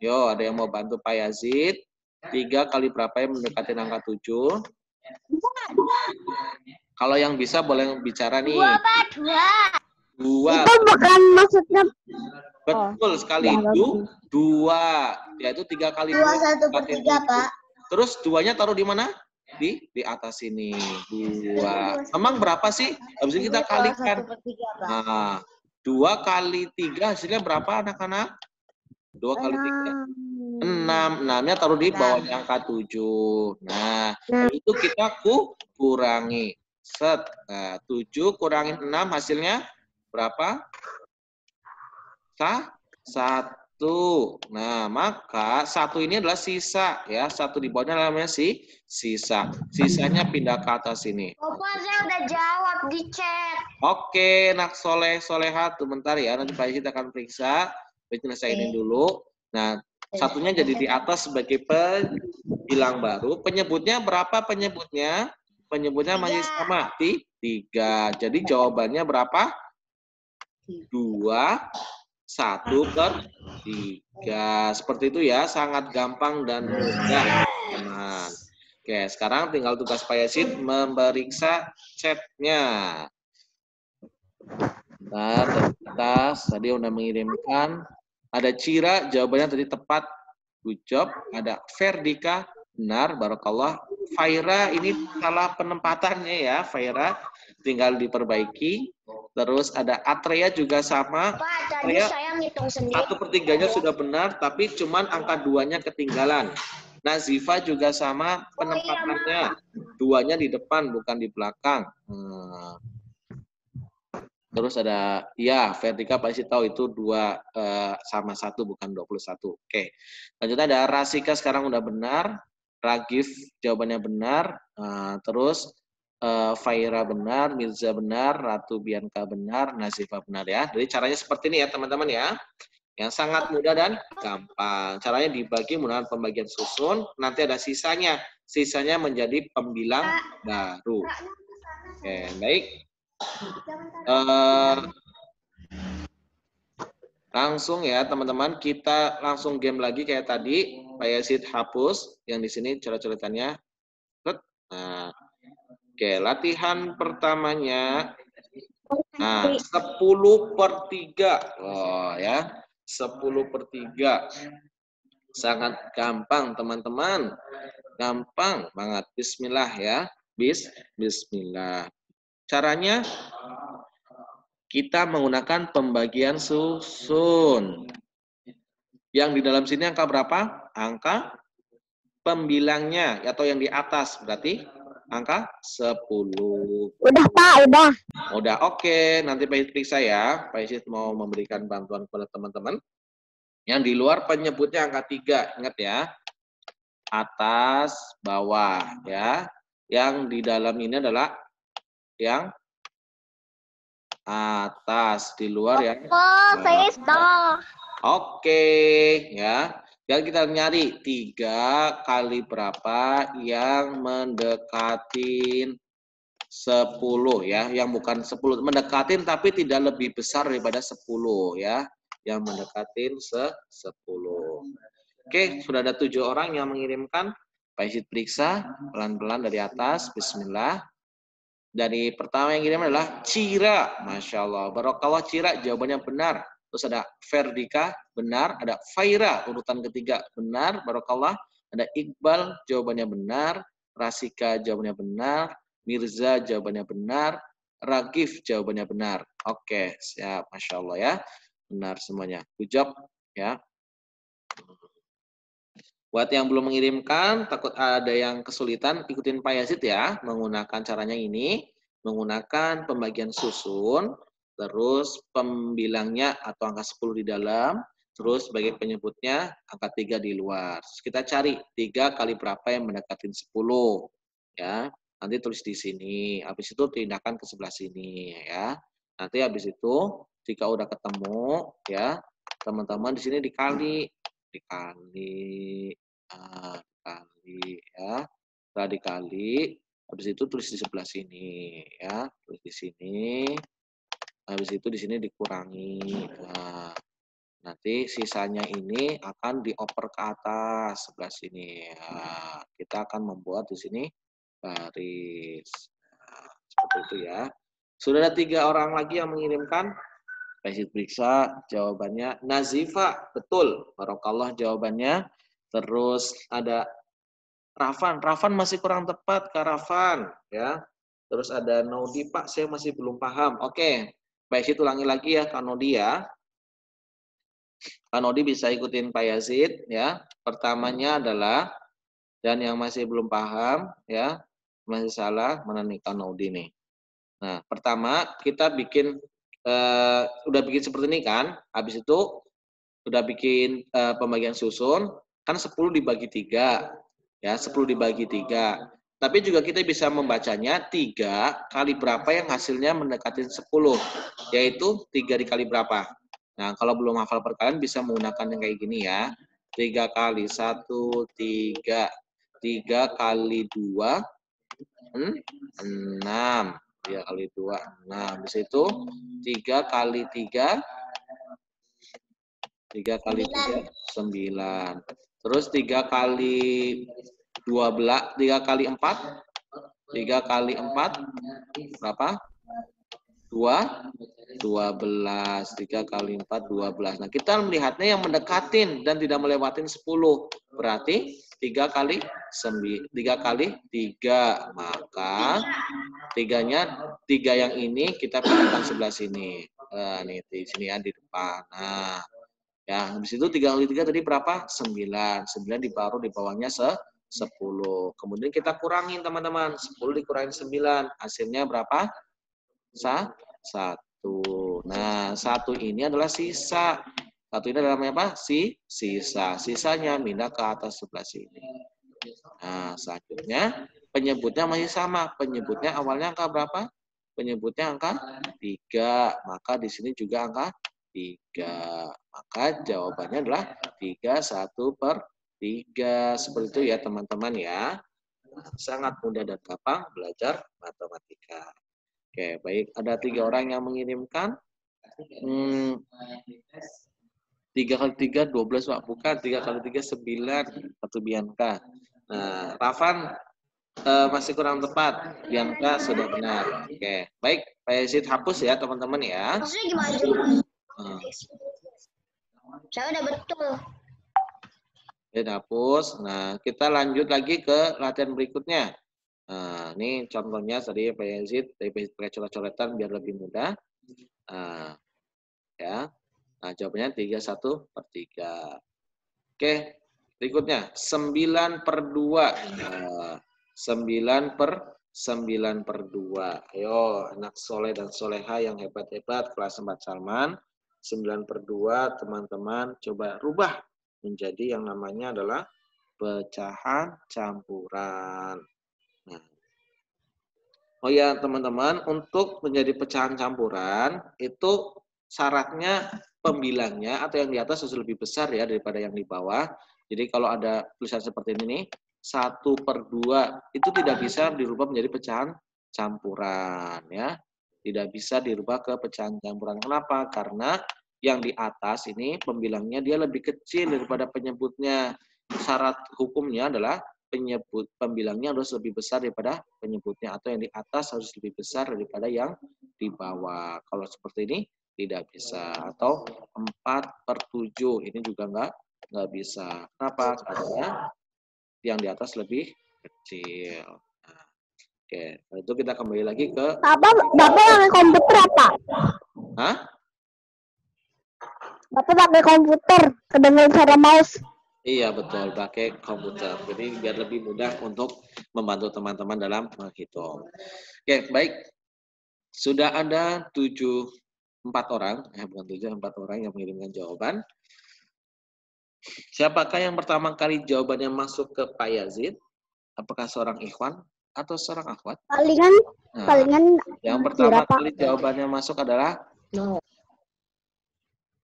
Yo, ada yang mau bantu Pak Yazid? 3 kali berapa yang mendekatin angka 7? Kalau yang bisa boleh bicara nih. 2, Pak. 2. 2. Itu bukan maksudnya. Betul sekali. Ya, 2. Yaitu 3 kali 2, 1/3, Pak. Terus 2-nya taruh di mana? Di atas sini. 2. Emang berapa sih? Habis itu kita kalikan. 1/3, Pak. Nah, 2 kali 3 hasilnya berapa anak-anak? 2 kali 3. 6. 6-nya taruh di bawahnya angka 7. Nah, itu kita kurangi. Set. Nah, 7 kurangin 6 hasilnya berapa? 1. Nah, maka 1 ini adalah sisa ya. 1 di bawahnya namanya sisa. Sisanya pindah ke atas sini. Bapak, saya udah jawab di chat. Oke, nak solehat, sebentar ya. Nanti Pak Yazid akan periksa. Selesaiin dulu. Nah, 1-nya jadi di atas sebagai pembilang baru. Penyebutnya berapa penyebutnya? Penyebutnya masih sama. 3. Jadi jawabannya berapa? 2. 1/3. Seperti itu ya, sangat gampang dan mudah, teman. Oke, sekarang tinggal tugas Pak Yazid memeriksa chatnya. Bentar, atas tadi udah mengirimkan. Ada Cira, jawabannya tadi tepat. Good job. Ada Ferdika, benar, barakallah. Faira ini salah penempatannya ya, Faira. Tinggal diperbaiki. Terus ada Atreya juga sama. Pak, tadi saya ngitung sendiri. 1/3-nya sudah benar, tapi cuman angka 2-nya ketinggalan. Nazifa juga sama penempatannya. 2-nya di depan, bukan di belakang. Terus ada, ya, Vertika pasti tahu itu 2 sama 1, bukan 21. Oke. Lanjutnya ada Rasika sekarang udah benar. Ragif jawabannya benar. Terus Faira benar, Mirza benar, Ratu Bianca benar, Nazifa benar ya. Jadi caranya seperti ini ya teman-teman ya. Yang sangat mudah dan gampang. Caranya dibagi menggunakan pembagian susun. Nanti ada sisanya. Sisanya menjadi pembilang baru. Oke, baik. Langsung ya teman-teman, kita langsung game lagi kayak tadi. Pak Yazid hapus yang di sini coret-coretannya. Nah, oke, latihan pertamanya. Nah, 10/3. Oh ya. 10/3. Sangat gampang teman-teman. Gampang banget. Bismillah ya. Bismillah. Caranya kita menggunakan pembagian susun. Yang di dalam sini angka berapa? Angka pembilangnya atau yang di atas berarti angka 10. Udah Pak, udah. Udah, oke. Nanti Pak Isid periksa ya. Pak Isid mau memberikan bantuan kepada teman-teman. Yang di luar penyebutnya angka 3. Ingat ya. Atas, bawah ya. Yang di dalam ini adalah yang atas, di luar ya. Oh, saya sudah. Oke, ya. Dan kita nyari 3 kali berapa yang mendekatin 10 ya, yang bukan 10, mendekatin tapi tidak lebih besar daripada 10 ya, yang mendekatin 10. Oke, sudah ada 7 orang yang mengirimkan. Pak Isid periksa pelan-pelan dari atas. Bismillah. Dari pertama yang kirim adalah Cira, Masya Allah. Barokallah Cira, jawabannya benar. Terus ada Ferdika, benar. Ada Faira, urutan ketiga, benar. Barokallah. Ada Iqbal, jawabannya benar. Rasika, jawabannya benar. Mirza, jawabannya benar. Ragif, jawabannya benar. Oke, siap. Masya Allah ya. Benar semuanya. Good job ya. Buat yang belum mengirimkan, takut ada yang kesulitan, ikutin Pak Yazid ya. Menggunakan caranya ini, menggunakan pembagian susun, terus pembilangnya atau angka 10 di dalam, terus sebagai penyebutnya angka 3 di luar. Terus kita cari 3 kali berapa yang mendekatin 10. Ya, nanti tulis di sini. Habis itu pindahkan ke sebelah sini ya. Nanti habis itu jika udah ketemu ya, teman-teman di sini dikali ya, setelah dikali, habis itu tulis di sebelah sini ya, tulis di sini, habis itu di sini dikurangi. Nah, nanti sisanya ini akan dioper ke atas sebelah sini. Nah, kita akan membuat di sini garis. Nah, seperti itu ya. Sudah ada 3 orang lagi yang mengirimkan. Pak periksa jawabannya Nazifa, betul. Barokallah jawabannya. Terus ada Rafan masih kurang tepat, Kak Rafan ya. Terus ada Nodi, Pak saya masih belum paham. Oke, Pak ulangi lagi ya Kak Nodi ya. Kak Nodi bisa ikutin Pak Yazid ya. Pertamanya adalah, dan yang masih belum paham ya, masih salah, mana nih Kak Nodi nih. Nah, pertama kita bikin udah bikin seperti ini kan, habis itu udah bikin pembagian susun, kan 10 dibagi 3, ya 10 dibagi 3. Tapi juga kita bisa membacanya 3 kali berapa yang hasilnya mendekatin 10, yaitu 3 dikali berapa. Nah, kalau belum hafal perkalian bisa menggunakan yang kayak gini ya. 3 kali 1, 3. 3 kali 2, 6. 3 kali 2, 6. Di situ 3 kali 3, 3 kali 3, 9. Terus 3 kali 12, 3 kali 4, 3 kali 4, berapa? 12. 3 kali 4, 12. Nah, kita melihatnya yang mendekatin dan tidak melewatin 10. Berarti 3 kali 3. Maka 3 yang ini kita pindahkan sebelah sini. Nih di sini ya, di depan. Nah, ya, habis itu 3 kali 3 tadi berapa? 9. 9 dibaru di bawahnya 10. Kemudian kita kurangin teman-teman. 10 dikurangin 9. Hasilnya berapa? 1. Nah, 1 ini adalah sisa. 1 ini adalah apa? Sisa. Sisanya pindah ke atas sebelah sini. Nah, selanjutnya penyebutnya masih sama. Penyebutnya awalnya angka berapa? Penyebutnya angka 3. Maka di sini juga angka 3. Maka jawabannya adalah 3, 1/3. Seperti itu ya teman-teman ya. Sangat mudah dan gampang belajar matematika. Oke, baik. Ada 3 orang yang mengirimkan. 3 kali 3, 12, Pak. Bukan. 3 kali 3, 9. Satu Bianca. Nah, Rafan masih kurang tepat. Bianca sudah benar. Oke, baik. Pak Yazid hapus ya, teman-teman ya. Maksudnya gimana? Saya udah betul. Ya, hapus. Nah, kita lanjut lagi ke latihan berikutnya. Nah, ini contohnya tadi Pak Yazid, pakai coret-coretan biar lebih mudah. Nah, ya. Nah, jawabannya 31/3. Oke, berikutnya 9/2. Nah, 9/2. Ayo, anak soleh dan soleha yang hebat-hebat kelas 4 Salman. 9/2, teman-teman coba rubah menjadi yang namanya adalah pecahan campuran. Nah. Oh ya, teman-teman, untuk menjadi pecahan campuran itu syaratnya pembilangnya atau yang di atas harus lebih besar ya daripada yang di bawah. Jadi kalau ada tulisan seperti ini nih, 1/2 itu tidak bisa dirubah menjadi pecahan campuran ya. Tidak bisa dirubah ke pecahan campuran. Kenapa? Karena yang di atas ini pembilangnya dia lebih kecil daripada penyebutnya. Syarat hukumnya adalah pembilangnya harus lebih besar daripada penyebutnya, atau yang di atas harus lebih besar daripada yang di bawah. Kalau seperti ini tidak bisa, atau 4/7 ini juga nggak bisa. Kenapa? Karena yang di atas lebih kecil. Nah, oke, itu kita kembali lagi ke Bapak pakai komputer apa? Hah? Bapak pakai komputer, kedengar suara mouse. Iya betul, pakai komputer. Jadi biar lebih mudah untuk membantu teman-teman dalam menghitung. Oke, baik. Sudah ada 4 orang, bukan 4 orang yang mengirimkan jawaban. Siapakah yang pertama kali jawabannya masuk ke Pak Yazid? Apakah seorang ikhwan atau seorang akhwat? Palingan Yang pertama kali jawabannya masuk adalah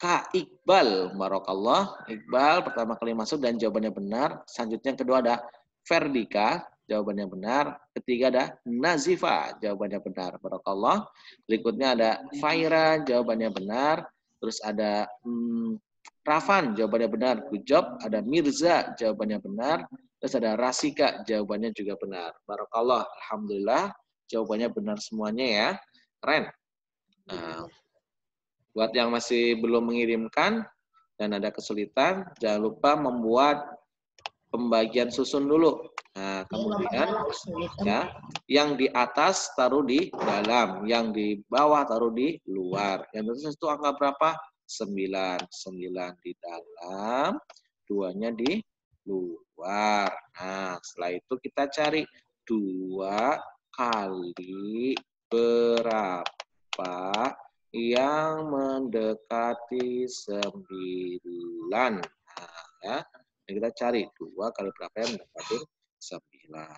Kak Iqbal, Barokallah. Iqbal pertama kali masuk dan jawabannya benar. Selanjutnya yang kedua ada Ferdika, jawabannya benar. Ketiga ada Nazifa, jawabannya benar. Barokallah. Berikutnya ada Faira, jawabannya benar. Terus ada Rafan, jawabannya benar. Good job. Ada Mirza, jawabannya benar. Terus ada Rasika, jawabannya juga benar. Barokallah. Alhamdulillah, jawabannya benar semuanya ya. Keren. Nah, buat yang masih belum mengirimkan dan ada kesulitan, jangan lupa membuat pembagian susun dulu. Nah, kemudian ya, yang di atas taruh di dalam, yang di bawah taruh di luar. Yang itu angka berapa? 9. 9 di dalam, 2-nya di luar. Nah, setelah itu kita cari 2 kali berapa yang mendekati 9. Nah, ya. Kita cari 2 kali berapa yang mendekati 9.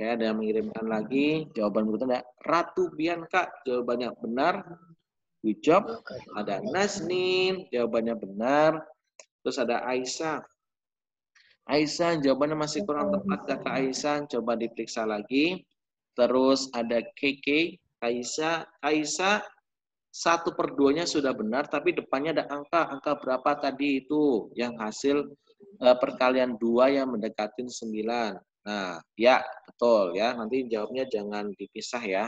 Ya, ada yang mengirimkan lagi. Jawaban berikutnya ada Ratu Bianca. Jawabannya benar. Good job. Ada Nasnin. Jawabannya benar. Terus ada Aisyah. Aisyah, jawabannya masih kurang tepat. Kakak Aisyah, coba diperiksa lagi. Terus ada Keke. Aisyah 1/2-nya sudah benar, tapi depannya ada angka. Angka berapa tadi itu? Yang hasil perkalian 2 yang mendekati 9. Nah, ya betul ya. Nanti jawabnya jangan dipisah ya.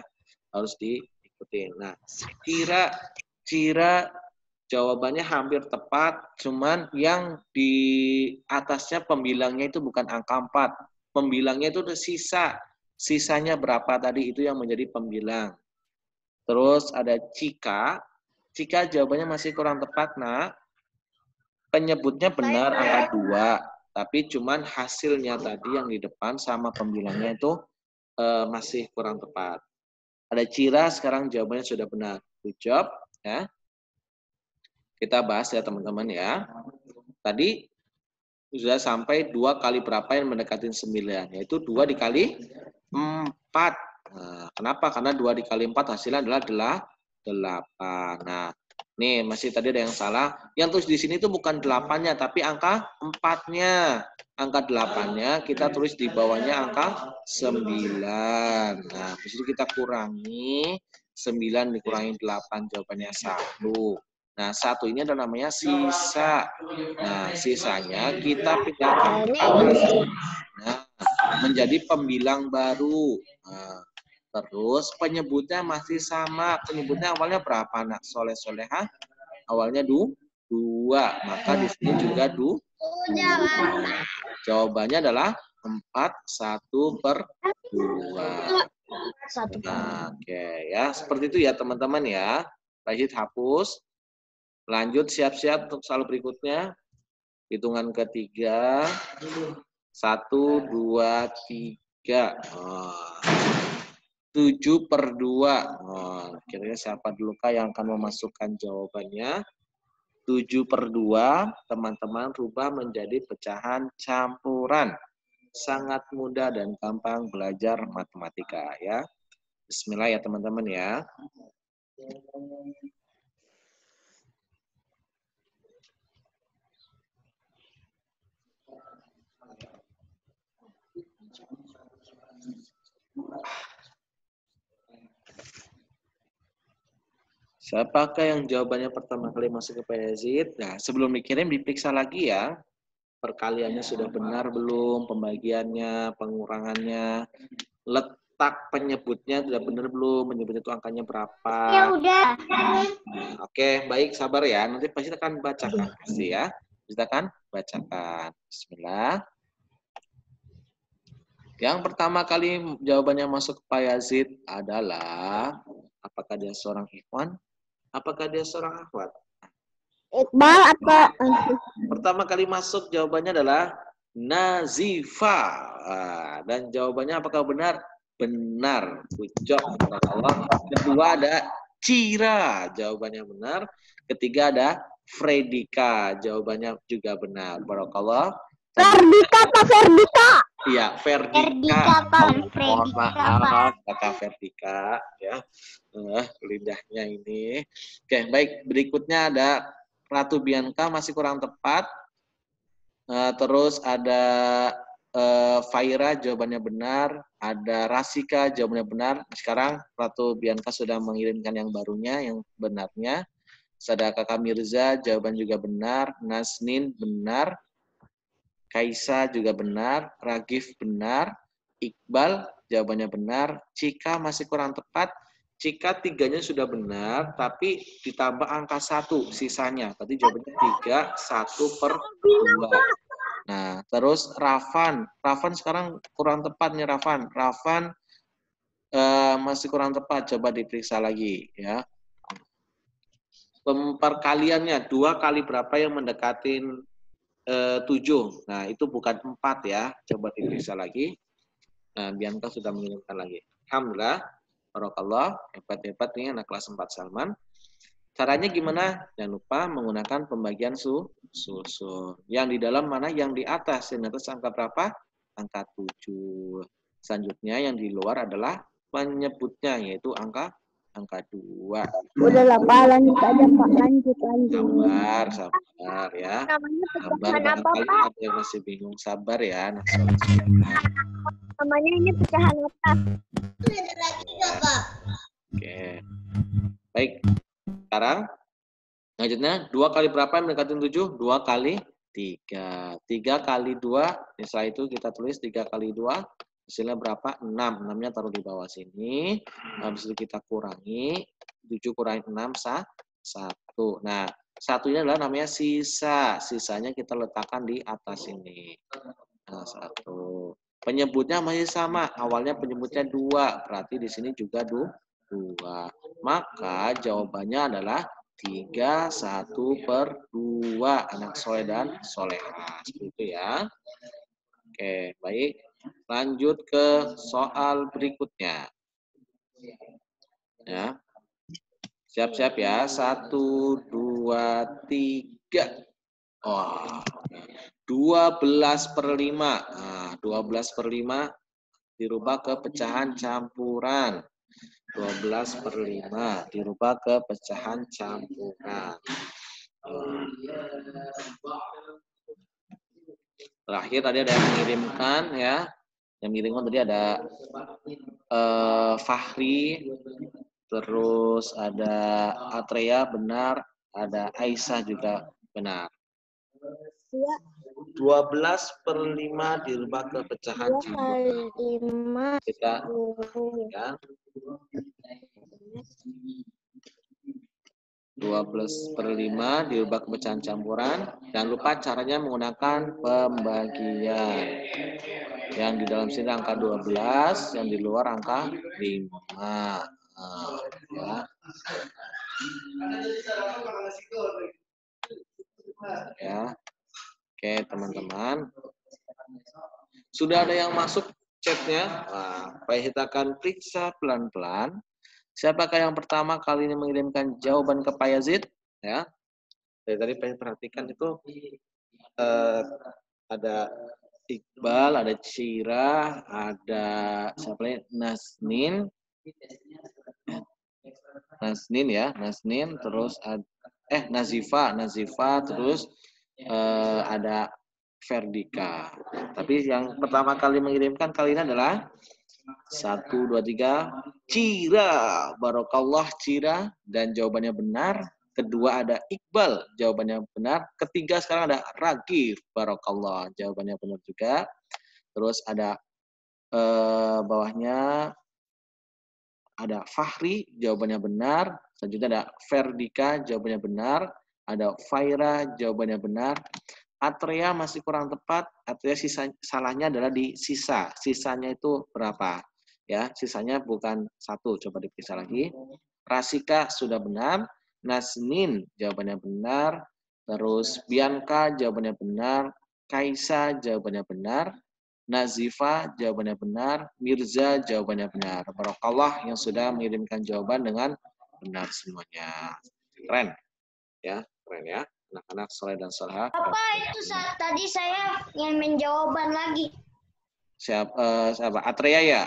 Harus diikuti. Nah, Cira jawabannya hampir tepat. Cuman yang di atasnya pembilangnya itu bukan angka 4. Pembilangnya itu sisa. Sisanya berapa tadi itu yang menjadi pembilang. Terus ada Cika. Cika jawabannya masih kurang tepat, nak. Penyebutnya benar angka 2. Tapi cuman hasilnya tadi yang di depan sama pembilangnya itu masih kurang tepat. Ada Cira, sekarang jawabannya sudah benar. Good job. Ya. Kita bahas ya teman-teman ya. Tadi sudah sampai 2 kali berapa yang mendekati 9. Yaitu 2 dikali 4. Nah, kenapa? Karena 2 dikali 4 hasilnya adalah 8. Nah, nih masih tadi ada yang salah. Yang tulis di sini itu bukan 8-nya, tapi angka 4-nya. Angka 8-nya kita tulis di bawahnya angka 9. Nah, di situ kita kurangi 9 dikurangi 8, jawabannya 1. Nah, 1 ini adalah namanya sisa. Nah, sisanya kita pindahkan ke atas. Nah, menjadi pembilang baru. Nah, terus penyebutnya masih sama. Penyebutnya awalnya berapa, nak? Soleh soleha. Awalnya 2. Maka di sini juga 2. Jawabannya adalah 4, 1/2. Nah, oke ya, seperti itu ya teman-teman ya. Rashid hapus. Lanjut siap-siap untuk soal berikutnya. Hitungan ketiga. 1, 2, 3. 7/2. Kira-kira siapa dulu Kak yang akan memasukkan jawabannya? 7/2, teman-teman rubah menjadi pecahan campuran. Sangat mudah dan gampang belajar matematika ya. Bismillah ya teman-teman ya. Siapakah yang jawabannya pertama kali masuk ke Pak Yazid? Nah, sebelum dikirim diperiksa lagi ya. Perkaliannya sudah benar belum? Pembagiannya, pengurangannya, letak penyebutnya sudah benar belum? Menyebutnya itu angkanya berapa? Ya udah. Oke, baik, sabar ya. Nanti pasti akan bacakan pasti ya. Kita akan bacakan. Bismillah. Yang pertama kali jawabannya masuk ke Pak Yazid adalah apakah dia seorang ikhwan? Apakah dia seorang akhwat? Iqbal atau Pertama kali masuk jawabannya adalah Nazifa. Dan jawabannya apakah benar? Benar. Good job. Kedua ada Cira. Jawabannya benar. Ketiga ada Fredika. Jawabannya juga benar. Barakallah. Ferdika atau Ferdika? Iya, Ferdika. Ferdika, Pak. Mohon Ferdika, maaf, Kakak Ferdika. Ya, lidahnya ini. Oke, baik. Berikutnya ada Ratu Bianca masih kurang tepat. Terus ada Faira jawabannya benar. Ada Rasika jawabannya benar. Sekarang Ratu Bianca sudah mengirimkan yang barunya, yang benarnya. Ada Kakak Mirza jawaban juga benar. Nasnin benar. Kaisa juga benar. Ragif benar. Iqbal jawabannya benar. Cika masih kurang tepat. Jika tiganya sudah benar, tapi ditambah angka 1 sisanya. Berarti jawabannya 3, 1/2. Nah, terus Rafan. Rafan sekarang kurang tepat nih Rafan. Rafan masih kurang tepat. Coba diperiksa lagi ya. Perkaliannya 2 kali berapa yang mendekatin 7. Nah, itu bukan 4 ya. Coba diperiksa lagi. Nah, Bianca sudah mengirimkan lagi. Alhamdulillah. Barakallah, hebat-hebat nih anak kelas 4 Salman. Caranya gimana? Jangan lupa menggunakan pembagian susun. Yang di dalam mana? Yang di atas. Yang di atas angka berapa? Angka 7. Selanjutnya yang di luar adalah penyebutnya, yaitu angka 2. Udah lah Pak, lanjut aja Pak, lanjut. Sabar ya. Namanya Sabar, pecahan apa, barangkali Pak? ada yang masih bingung. Sabar ya, anak Namanya ini pecahan apa? Oke. Baik. Sekarang selanjutnya 2 kali berapa yang mendekatin 7? 2 kali 3. 3 kali 2, setelah itu kita tulis 3 kali 2, hasilnya berapa? 6. 6-nya taruh di bawah sini. Habis itu kita kurangi. 7 kurangi 6, 1. Nah, satunya adalah namanya sisa. Sisanya kita letakkan di atas ini. Nah, 1. Penyebutnya masih sama. Awalnya penyebutnya 2. Berarti di sini juga 2. Maka jawabannya adalah 3, 1/2. Anak soleh dan solehah. Seperti itu ya. Oke, baik. Lanjut ke soal berikutnya. Ya. Siap-siap ya. 1, 2, 3. Oh, 12/5. Nah, 12/5 dirubah ke pecahan campuran. 12/5 dirubah ke pecahan campuran. Terakhir tadi ada yang mengirimkan ya. Yang mengirimkan tadi ada Fahri, terus ada Atreya benar, ada Aisyah juga benar. 12/5 dirubah ke pecahan campuran. Kita ya. 12/5 diubah ke pecahan campuran. Jangan lupa caranya menggunakan pembagian. Yang di dalam sini angka 12, yang di luar angka 5. Ya. Ya. Oke, teman-teman. Sudah ada yang masuk chatnya? Nah, kita akan periksa pelan-pelan. Siapakah yang pertama kali ini mengirimkan jawaban ke Pak Yazid? Ya. Dari tadi pengen perhatikan itu ada Iqbal, ada Cira, ada siapa lagi? Nasnin ya, Nasnin, terus Nazifa, terus ada Ferdika. Tapi yang pertama kali mengirimkan kali ini adalah 1, 2, 3 Cira. Barokallah Cira, dan jawabannya benar. Kedua ada Iqbal, jawabannya benar. Ketiga sekarang ada Ragif, barokallah, jawabannya benar juga. Terus ada bawahnya ada Fahri, jawabannya benar. Selanjutnya ada Ferdika, jawabannya benar. Ada Faira, jawabannya benar. Atrea masih kurang tepat. Atrea salahnya adalah di sisa. Sisanya itu berapa? Ya, sisanya bukan 1. Coba diperiksa lagi. Rasika sudah benar. Nasnin jawabannya benar. Terus Bianca jawabannya benar. Kaisa jawabannya benar. Nazifa jawabannya benar. Mirza jawabannya benar. Barokallah yang sudah mengirimkan jawaban dengan benar semuanya. Keren. Ya, keren ya. Anak-anak soleh dan soleha. Apa itu tadi saya yang menjawaban lagi? Siapa? Atrea ya?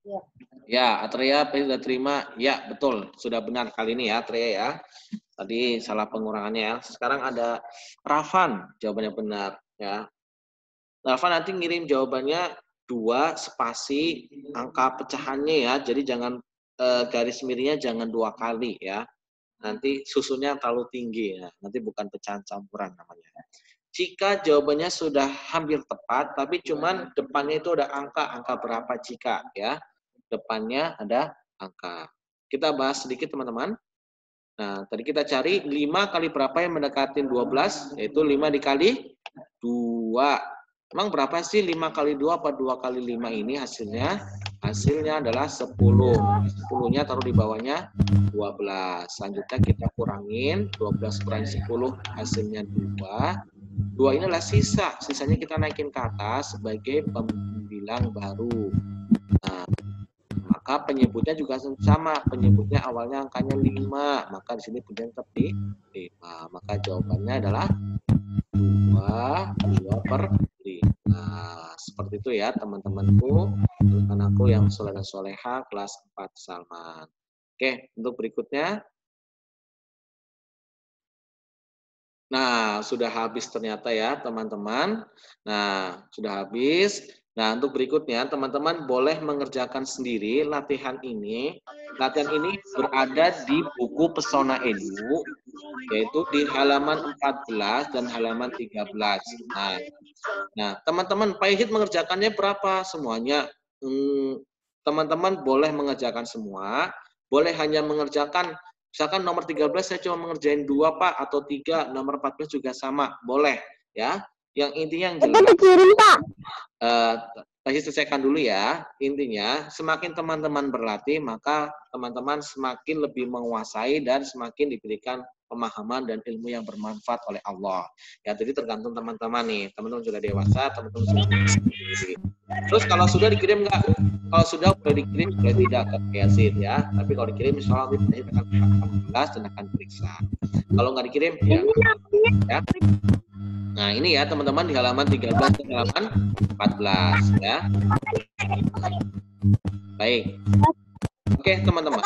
Ya. Ya, Atrea sudah terima. Ya, betul. Sudah benar kali ini ya, Atrea ya. Tadi salah pengurangannya ya. Sekarang ada Rafan, jawabannya benar ya. Rafan nanti ngirim jawabannya 2 spasi angka pecahannya ya. Jadi jangan garis miringnya jangan 2 kali ya. Nanti susunnya terlalu tinggi ya. Nanti bukan pecahan campuran namanya. Jika jawabannya sudah hampir tepat, tapi cuman depannya itu ada angka berapa jika ya. Depannya ada angka. Kita bahas sedikit teman-teman. Nah, tadi kita cari 5 kali berapa yang mendekati 12, yaitu 5 dikali 2. Emang berapa sih 5 kali 2 apa 2 kali 5 ini hasilnya? Hasilnya adalah 10. 10-nya taruh di bawahnya 12. Selanjutnya kita kurangin 12 kurangi 10 hasilnya 2. 2 ini adalah sisa. Sisanya kita naikin ke atas sebagai pembilang baru. Nah, maka penyebutnya juga sama. Penyebutnya awalnya angkanya 5. Maka di sini punya tetap di 5. Maka jawabannya adalah 2/5. Nah, seperti itu ya teman-temanku, anakku yang soleh dan soleha kelas 4 Salman. Oke, untuk berikutnya. Nah, sudah habis ternyata ya teman-teman. Nah, sudah habis. Nah, untuk berikutnya teman-teman boleh mengerjakan sendiri latihan ini. Latihan ini berada di buku Pesona Edu, yaitu di halaman 14 dan halaman 13. Nah, teman-teman, Pak Ihid mengerjakannya berapa semuanya? Teman-teman boleh mengerjakan semua, boleh hanya mengerjakan, misalkan nomor 13 saya cuma mengerjain 2 Pak, atau 3, nomor 14 juga sama, boleh ya. Yang intinya yang jelas. Itu dikirim Pak. Kasih selesaikan dulu ya. Intinya, semakin teman-teman berlatih, maka teman-teman semakin lebih menguasai dan semakin diberikan pemahaman dan ilmu yang bermanfaat oleh Allah. Ya, jadi tergantung teman-teman nih. Teman-teman sudah dewasa, teman-teman sudah sendiri. Terus kalau sudah dikirim nggak? Kalau sudah boleh dikirim, boleh tidak ke Yazid ya. Tapi kalau dikirim, insya Allah kita akan bahas dan akan periksa. Kalau nggak dikirim, ya. Nah, ini ya teman-teman di halaman 13 dan halaman 14 ya. Baik. Oke, teman-teman.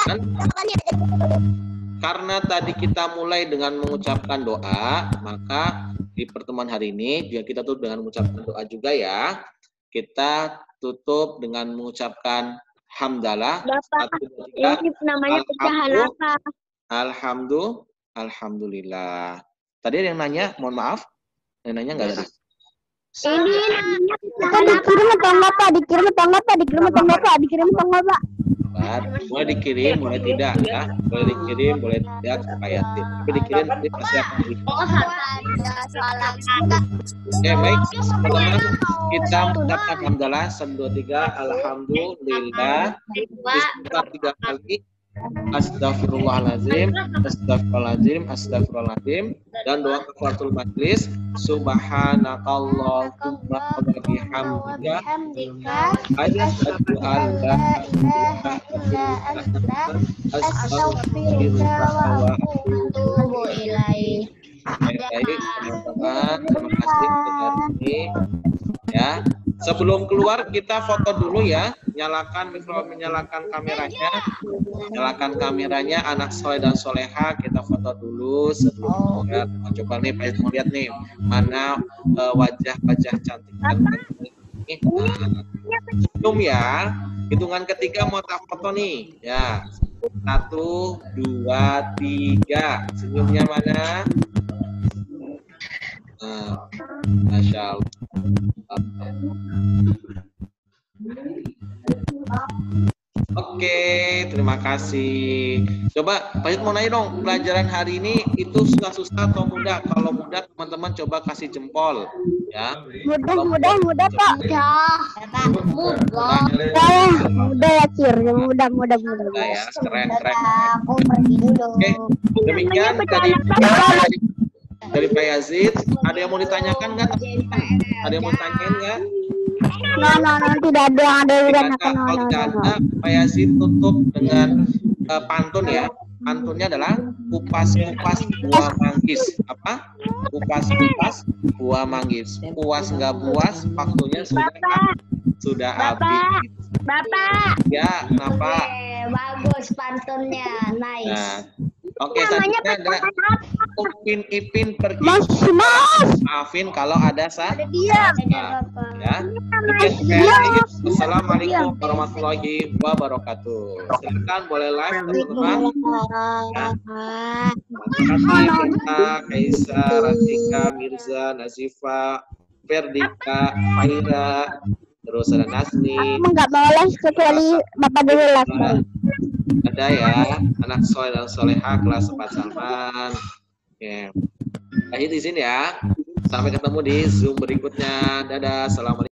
Karena tadi kita mulai dengan mengucapkan doa, maka di pertemuan hari ini biar kita tutup dengan mengucapkan doa juga ya. Kita tutup dengan mengucapkan hamdalah. Bapak, ini namanya pecahan apa? Alhamdulillah. Tadi ada yang nanya, mohon maaf. Yang nanya nggak ada? Ini namanya Kita dikirim atau enggak Pak? Dikirim atau enggak Pak? Dikirim atau enggak Pak? Dikirim atau enggak Pak? Boleh dikirim, boleh tidak ya. Boleh dikirim, boleh tidak ke Pak Yasin. Tapi dikirim nanti pasti akan dikirim. Oke, baik teman-teman, kita mengucapkan hamdalah 1 2 3 alhamdulillah. Istighfar 3 kali. Astagfirullahaladzim, astagfirullahaladzim, astagfirullahaladzim, dan doa kafaratul majlis. Subhanakallahumma wa bihamdika asyhadu an la ilaha illa anta astaghfiruka wa atubu ilaik. Baik, teman-teman, terima kasih sudah ini ya. Sebelum keluar kita foto dulu ya. Menyalakan kameranya. Nyalakan kameranya anak soleh dan soleha, kita foto dulu sebelum keluar. Coba nih Pak mau lihat nih mana wajah-wajah cantik ini. Belum ya. Hitungan ketiga mau tak foto nih. Ya. 1 2 3. Senyumnya mana? Masya Allah. Oke, terima kasih. Coba Pak Yud mau nanya dong, pelajaran hari ini itu susah-susah atau mudah? Kalau mudah teman-teman coba kasih jempol ya. Mudah Pak. Mudah ya Cir, mudah. Ya, keren. Aku pergi dulu. Oke, demikian dari Pak Yazid. Ada yang mau ditanyakan nggak? Ada yang mau ditanyain nggak? Tidak ada yang Kalau tidak ada, Pak Yazid tutup dengan pantun ya. Pantunnya adalah kupas-kupas buah manggis. Apa? Kupas-kupas buah manggis. Puas nggak puas, waktunya sudah habis. Bapak. Ya, kenapa? Bagus pantunnya, nice. Nah, oke, selanjutnya ada Upin Ipin pergi. Mas. Maafin kalau ada Diam. ya. Assalamualaikum warahmatullahi wabarakatuh. Silakan boleh live teman-teman. Terima kasih Kaisa, Ratika, Mirza, Nazifa, Ferdika, Faira, terus ada Nasni. Enggak boleh kecuali Bapak dulu lah. Ada ya, anak soleh dan soleha kelas 4 Salman. Oke. Akhir di sini ya. Sampai ketemu di Zoom berikutnya. Dadah. Assalamualaikum.